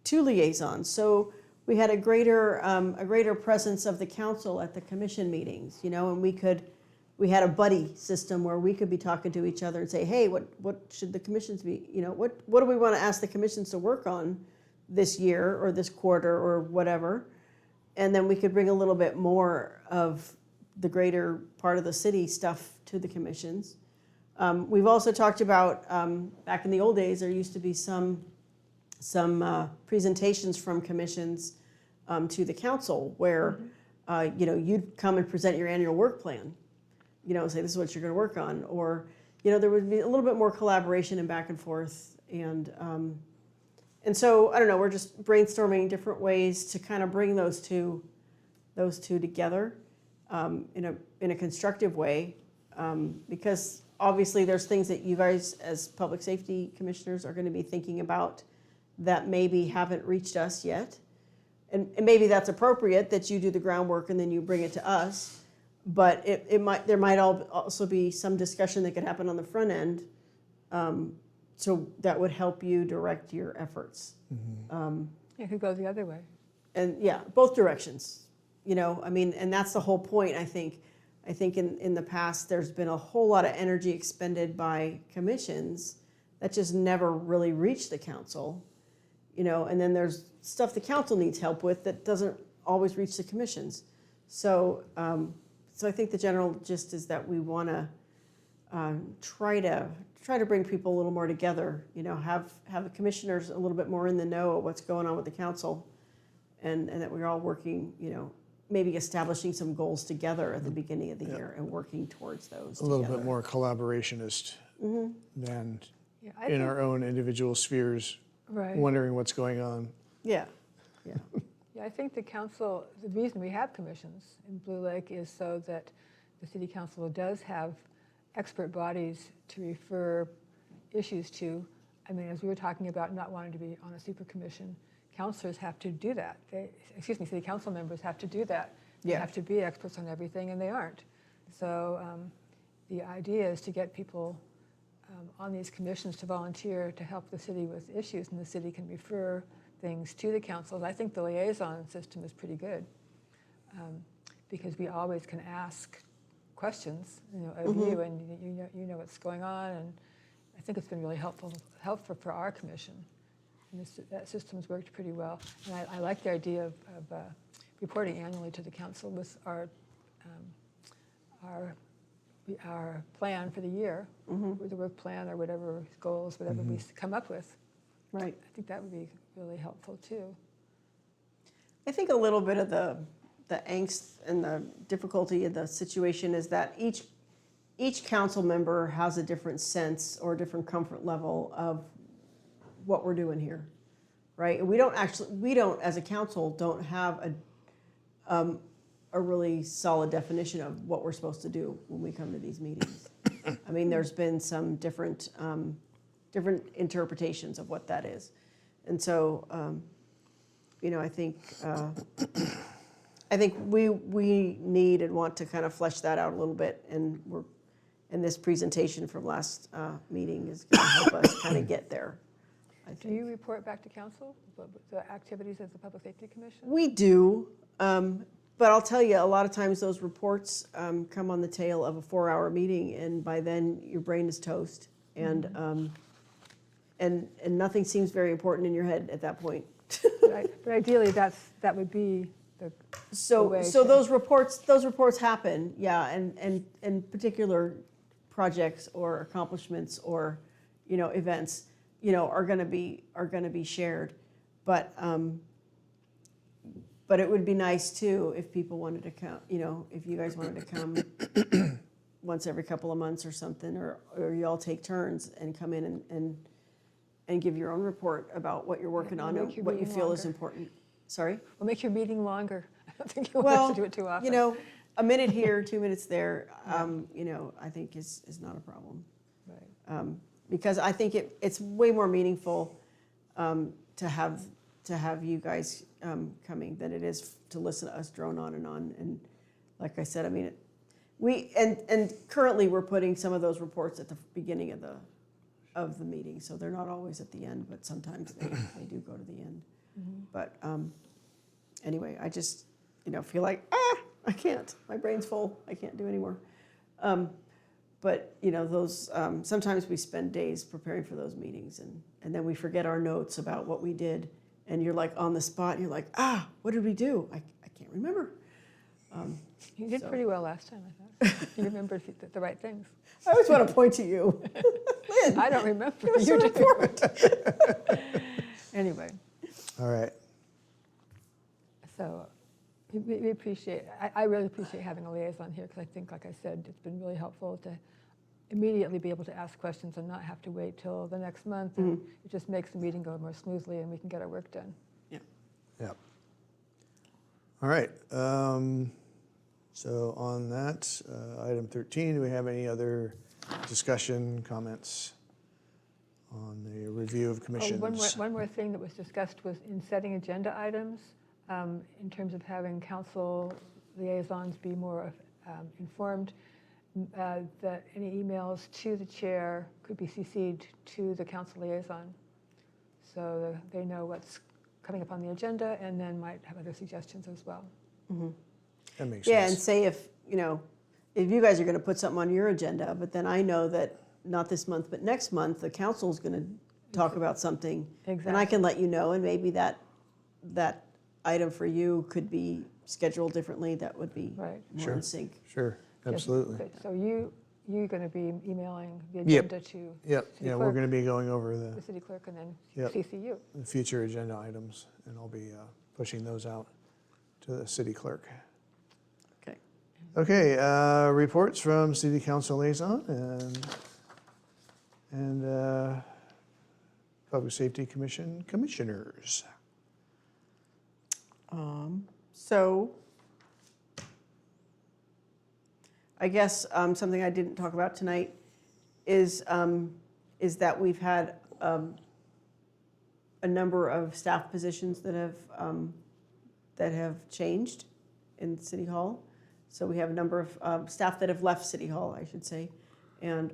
two liaisons? So we had a greater presence of the council at the commission meetings, you know, and we had a buddy system where we could be talking to each other and say, hey, what should the commissions be, you know, what do we want to ask the commissions to work on this year or this quarter or whatever? And then we could bring a little bit more of the greater part of the city stuff to the commissions. We've also talked about, back in the old days, there used to be some presentations from commissions to the council where, you know, you'd come and present your annual work plan, you know, say this is what you're going to work on, or, you know, there would be a little bit more collaboration and back and forth, and so I don't know, we're just brainstorming different ways to kind of bring those two together in a constructive way, because obviously there's things that you guys as public safety commissioners are going to be thinking about that maybe haven't reached us yet. And maybe that's appropriate that you do the groundwork and then you bring it to us. But there might also be some discussion that could happen on the front end, so that would help you direct your efforts.
It could go the other way.
And yeah, both directions. You know, I mean, and that's the whole point. I think in the past there's been a whole lot of energy expended by commissions that just never really reached the council. You know, and then there's stuff the council needs help with that doesn't always reach the commissions. So, so I think the general gist is that we want to try to bring people a little more together. You know, have the commissioners a little bit more in the know of what's going on with the council, and that we're all working. You know, maybe establishing some goals together at the beginning of the year and working towards those.
A little bit more collaborationist than
Yeah, I
in
think-
our own individual spheres,
Right.
wondering what's going on.
Yeah, yeah.
Yeah, I think the council, the reason we have commissions in Blue Lake is so that the city council does have expert bodies to refer issues to. I mean, as we were talking about not wanting to be on a super commission, councilors have to do that. City council members have to do that. They
Yeah.
have to be experts on everything, and they aren't. So the idea is to get people on these commissions to volunteer to help the city with issues, and the city can refer things to the councils. I think the liaison system is pretty good, because we always can ask questions, you know, of you, and you know what's going on, and I think it's been really helpful for our commission. And that system's worked pretty well. And I like the idea of reporting annually to the council with our plan for the year, with the work plan or whatever goals, whatever we come up with.
Right.
I think that would be really helpful too.
I think a little bit of the angst and the difficulty of the situation is that each council member has a different sense or a different comfort level of what we're doing here, right? We don't as a council don't have a really solid definition of what we're supposed to do when we come to these meetings. I mean, there's been some different interpretations of what that is. And so, I think we need and want to kind of flesh that out a little bit, and this presentation from last meeting is going to help us kind of get there, I
Do
think.
you report back to council the activities of the Public Safety Commission?
We do, but I'll tell you, a lot of times those reports come on the tail of a 4-hour meeting, and by then your brain is toast, and nothing seems very important in your head at that point.
But ideally, that would be the
So,
way
so
to-
those reports happen, yeah, and particular projects or accomplishments or, events, are gonna be shared. But it would be nice too if people wanted to come, if you guys wanted to come once every couple of months or something, or you all take turns and come in and give your own report about what you're working on and
make your
what you
meeting
feel is
longer.
important. Sorry?
We'll make your meeting longer. I don't think you want
Well,
us to do it too often.
a minute here, 2 minutes there, I think is not a problem.
Right.
Because I think it's way more meaningful to have you guys coming than it is to listen to us drone on. And like I said, I mean, and currently we're putting some of those reports at the beginning of the meeting, so they're not always at the end, but sometimes they do go to the end. But anyway, I just feel like I can't. My brain's full. I can't do anymore. But those sometimes we spend days preparing for those meetings, and then we forget our notes about what we did, and you're like on the spot, and you're like, what did we do? I can't remember.
You did
So-
pretty well last time, I thought. You remembered the right things.
I always want to point to you. Lynn,
I don't remember.
give us
You
a
do.
report.
Anyway,
All right.
so we appreciate, I really appreciate having a liaison here, because I think, like I said, it's been really helpful to immediately be able to ask questions and not have to wait till the next month. And it just makes the meeting go more smoothly, and we can get our work done.
Yep. All right. So on that, item 13, do we have any other discussion, comments on the review of
Oh,
commissions?
one more thing that was discussed was in setting agenda items, in terms of having council liaisons be more informed, that any emails to the chair could be CC'd to the council liaison. So they know what's coming up on the agenda, and then might have other suggestions as well.
That makes
Yeah, and
sense.
say if you guys are going to put something on your agenda, but then I know that not this month, but next month, the council's going to talk about something. And I
Exactly.
can let you know, and maybe that item for you could be scheduled differently. That would be
Right.
more
Sure.
in sync.
Sure,
Yes,
absolutely.
good. So you're going to be emailing the
Yep.
agenda to
Yep,
City
yeah, we're
clerk.
going to be going over
the
the
city clerk, and then
Yep.
CC you.
future agenda items, and I'll be pushing those out to the city clerk.
Okay.
Okay, reports from city council liaison and public safety commission commissioners.
So I guess something I didn't talk about tonight is that we've had a number of staff positions that have changed in City Hall. So we have a number of staff that have left City Hall, I should say, and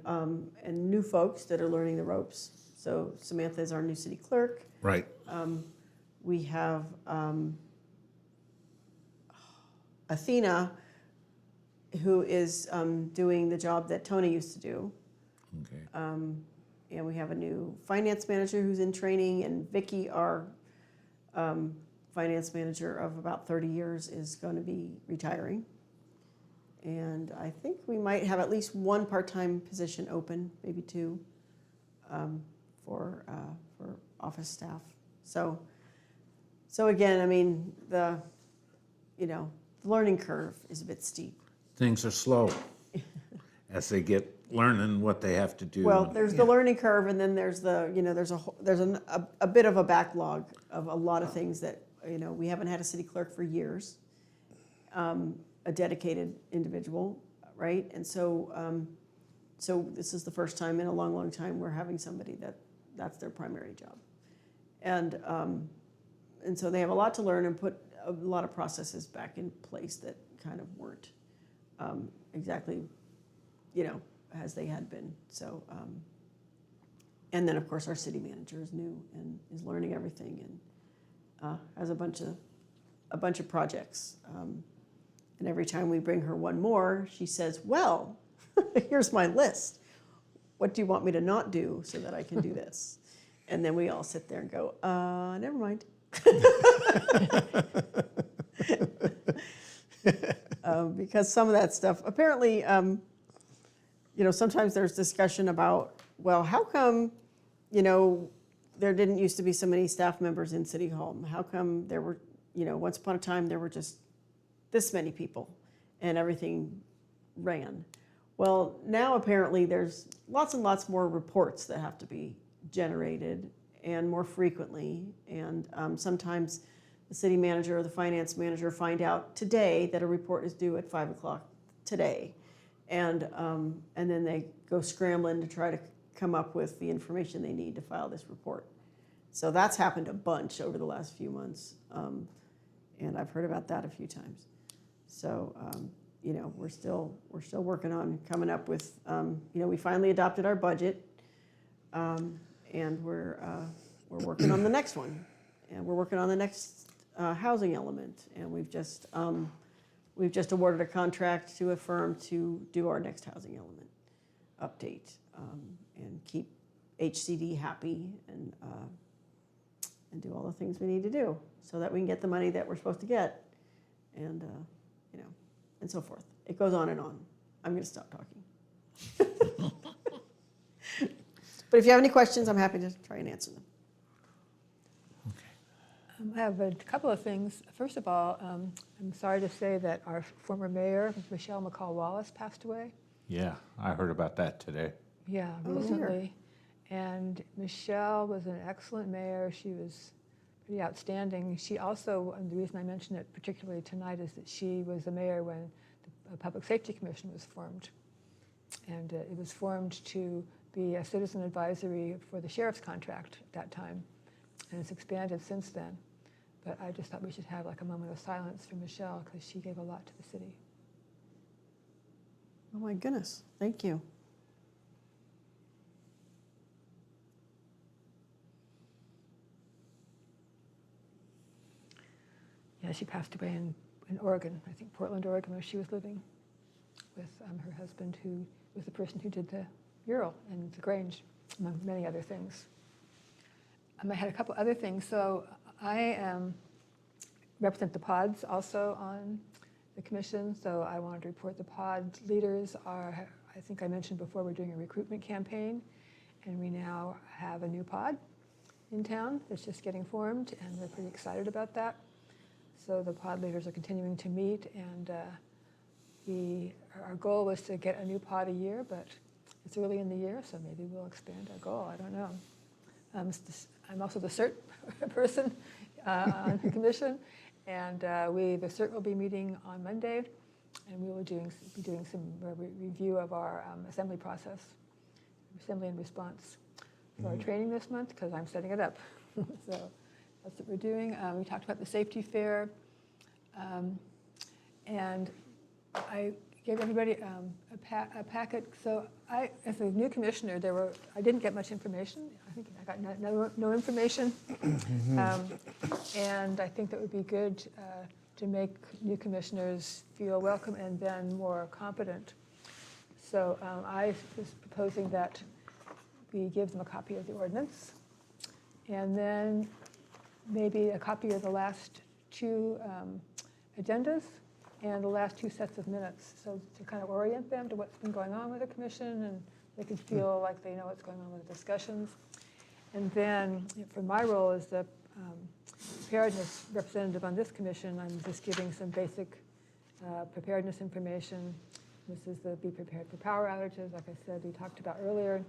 new folks that are learning the ropes. So Samantha is our new city clerk.
Right.
We have Athena, who is doing the job that Tony used to do.
Okay.
And we have a new finance manager who's in training, and Vicky, our finance manager of about 30 years, is going to be retiring. And I think we might have at least one part-time position open, maybe two, for office staff. So again, I mean, the learning curve is a bit steep.
Things are slow as they get learning what they have to do.
Well, there's the learning curve, and then there's there's a bit of a backlog of a lot of things that we haven't had a city clerk for years, a dedicated individual, right? And so So this is the first time in a long, long time we're having somebody that's their primary job. And so they have a lot to learn and put a lot of processes back in place that kind of weren't exactly, as they had been. So, and then of course our city manager is new and is learning everything and has a bunch of projects. And every time we bring her one more, she says, well, here's my list. What do you want me to not do so that I can do this? And then we all sit there and go, never mind. Because some of that stuff, apparently, sometimes there's discussion about, well, how come, there didn't used to be so many staff members in City Hall? How come there were, once upon a time there were just this many people and everything ran? Well, now apparently there's lots and lots more reports that have to be generated and more frequently. And sometimes the city manager or the finance manager find out today that a report is due at 5 o'clock today. And then they go scrambling to try to come up with the information they need to file this report. So that's happened a bunch over the last few months. And I've heard about that a few times. So, we're still working on coming up with, we finally adopted our budget, and we're working on the next one, and we're working on the next housing element, and we've just awarded a contract to a firm to do our next housing element update, and keep HCD happy and do all the things we need to do so that we can get the money that we're supposed to get, and and so forth. It goes on and on. I'm going to stop talking. But if you have any questions, I'm happy to try and answer them.
I have a couple of things. First of all, I'm sorry to say that our former mayor, Michelle McCall Wallace, passed away.
Yeah, I heard about that today.
Yeah, recently. And Michelle was an excellent mayor. She was pretty outstanding. She also, and the reason I mention it particularly tonight is that she was the mayor when the Public Safety Commission was formed. And it was formed to be a citizen advisory for the sheriff's contract at that time. And it's expanded since then. But I just thought we should have like a moment of silence for Michelle because she gave a lot to the city.
Oh my goodness, thank you.
Yeah, she passed away in Oregon, I think Portland, Oregon, where she was living with her husband, who was the person who did the mural and the Grange, among many other things. I had a couple other things. So I represent the pods also on the commission. So I wanted to report the pod leaders are, I think I mentioned before, we're doing a recruitment campaign, and we now have a new pod in town that's just getting formed, and we're pretty excited about that. So the pod leaders are continuing to meet, and our goal was to get a new pod a year, but it's early in the year, so maybe we'll expand our goal. I don't know. I'm also the CERT person on the commission, and the CERT will be meeting on Monday, and we will be doing some review of our assembly process, assembly and response for our training this month, because I'm setting it up. So that's what we're doing. We talked about the safety fair, and I gave everybody a packet. So as a new commissioner, I didn't get much information. I think I got no information, and I think that would be good to make new commissioners feel welcome and then more competent. So I was proposing that we give them a copy of the ordinance, and then maybe a copy of the last two agendas and the last two sets of minutes, so to kind of orient them to what's been going on with the commission, and they can feel like they know what's going on with the discussions. And then for my role as the preparedness representative on this commission, I'm just giving some basic preparedness information. This is the Be Prepared for Power Outages, like I said, we talked about earlier.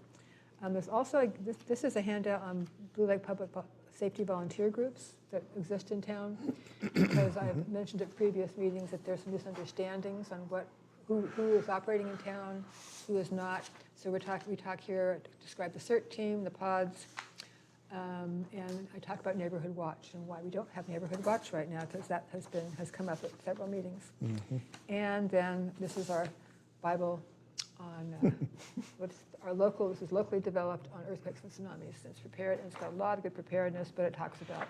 There's also, this is a handout on Blue Lake Public Safety volunteer groups that exist in town, because I've mentioned at previous meetings that there's some misunderstandings on who is operating in town, who is not. So we talk here, describe the CERT team, the pods, and I talk about Neighborhood Watch and why we don't have Neighborhood Watch right now, because that has come up at several meetings. And then this is our Bible on this is locally developed on earthquakes and tsunamis. It's prepared, and it's got a lot of good preparedness, but it talks about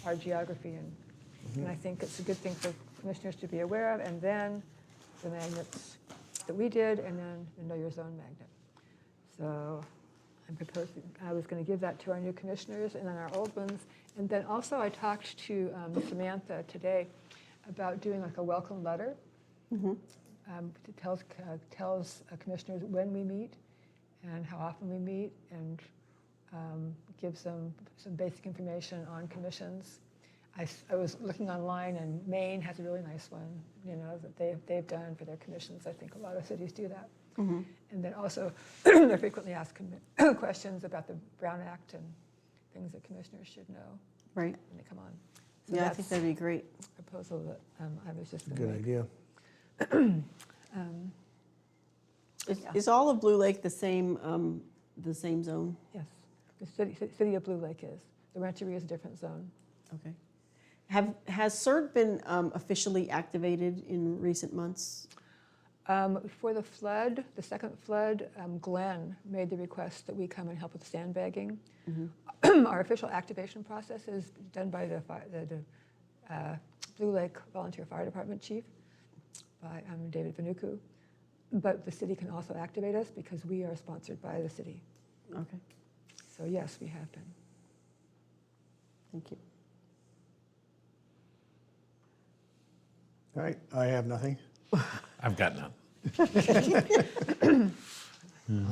our geography, and I think it's a good thing for commissioners to be aware of. And then the magnets that we did, and then the Know Your Zone magnet. So I'm proposing, I was going to give that to our new commissioners and then our old ones. And then also I talked to Samantha today about doing like a welcome letter. It tells commissioners when we meet and how often we meet, and gives them some basic information on commissions. I was looking online, and Maine has a really nice one, that they've done for their commissions. I think a lot of cities do that. And then also, they're frequently asked questions about the Brown Act and things that commissioners should know
Right.
when they come on. So
Yeah, I
that's
think that'd be great.
a proposal that I was just going to
Good
make.
idea.
Is all of Blue Lake the same zone?
Yes, the city of Blue Lake is. The Rancheria is a different zone.
Okay. Has CERT been officially activated in recent months?
For the flood, the second flood, Glenn made the request that we come and help with sandbagging. Our official activation process is done by the Blue Lake Volunteer Fire Department Chief, by David Vanuku. But the city can also activate us because we are sponsored by the city.
Okay,
So yes, we have been.
thank you.
All right, I have nothing.
I've got none.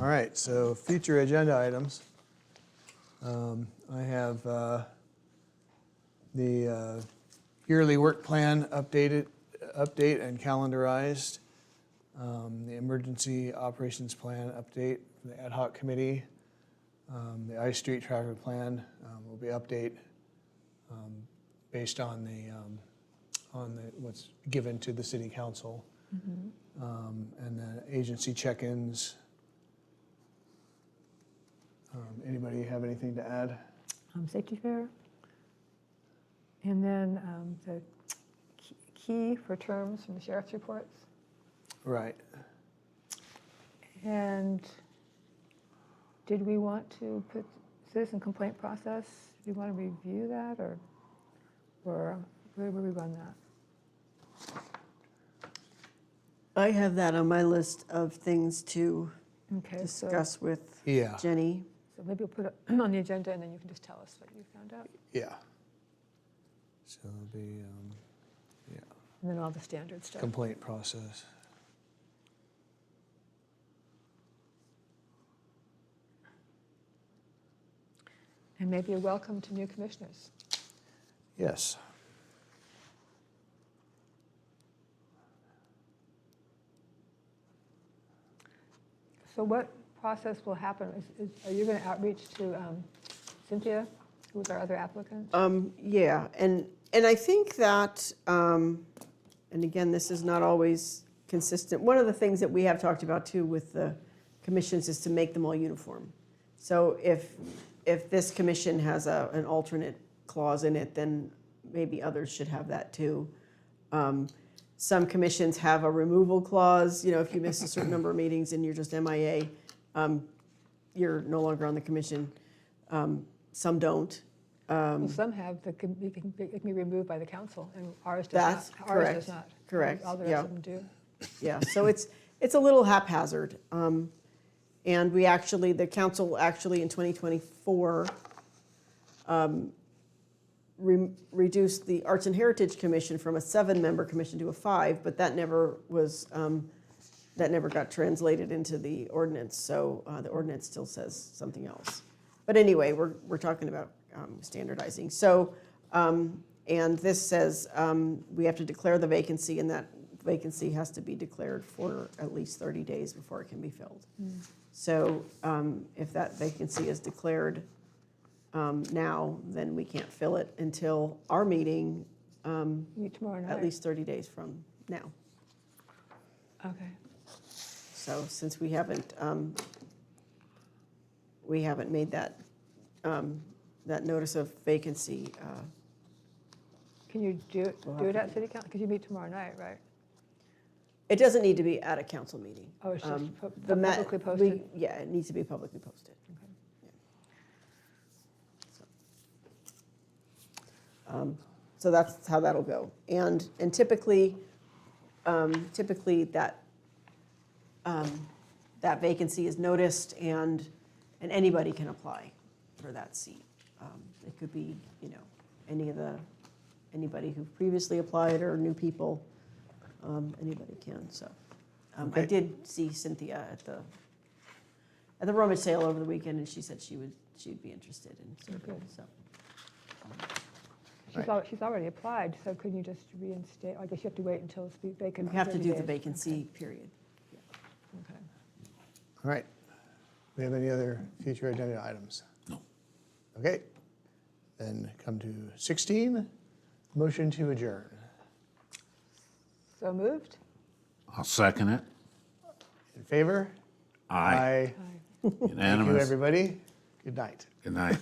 All right, so future agenda items. I have the yearly work plan update and calendarized. The emergency operations plan update for the ad hoc committee. The I Street traffic plan will be update based on what's given to the city council. And then agency check-ins. Anybody have anything to add?
Safety fair. And then the key for terms from the sheriff's reports.
Right.
And did we want to put citizen complaint process? Do you want to review that, or where would we run that?
I have that on my list of things to
Okay, so
discuss with
Yeah.
Jenny.
maybe we'll put it on the agenda, and then you can just tell us what you found out.
Yeah. So it'll be
And then all the standard stuff.
complaint process.
And maybe a welcome to new commissioners.
Yes.
So what process will happen? Are you going to outreach to Cynthia, who's our other applicant?
Yeah, and I think that, and again, this is not always consistent. One of the things that we have talked about too with the commissions is to make them all uniform. So if this commission has an alternate clause in it, then maybe others should have that too. Some commissions have a removal clause, if you miss a certain number of meetings and you're just MIA, you're no longer on the commission. Some don't.
Well, some have, it can be removed by the council, and ours does
That's
not. Ours
correct.
does not.
Correct,
All the
yeah.
rest of them do.
Yeah, so it's a little haphazard. And the council actually in 2024 reduced the Arts and Heritage Commission from a 7-member commission to a 5, but that never got translated into the ordinance, so the ordinance still says something else. But anyway, we're talking about standardizing. So, and this says we have to declare the vacancy, and that vacancy has to be declared for at least 30 days before it can be filled. So if that vacancy is declared now, then we can't fill it until our meeting,
Meet tomorrow night.
at least 30 days from now.
Okay.
So since we haven't made that, that notice of vacancy,
Can you do it
We'll have to
at city council? Because you meet tomorrow night, right?
it doesn't need to be at a council meeting.
Oh, it's just
The ma-
publicly
we-
posted?
Yeah, it needs to be publicly posted. So that's how that'll go. And typically, that vacancy is noticed and anybody can apply for that seat. It could be, anybody who previously applied or new people, anybody can, so. I
Okay.
did see Cynthia at the rummage sale over the weekend, and she said she'd be interested in serving,
good.
so.
She's already applied, so could you just reinstate? I guess you have to wait until it's vacant.
We
for
have to
30
do the
days.
vacancy period.
Okay.
All right. Do we have any other future agenda items?
No.
Okay. Then come to 16, motion to adjourn.
So moved?
I'll second it.
In favor?
Aye.
Thank you,
Unanimous.
everybody. Good night.
Good night.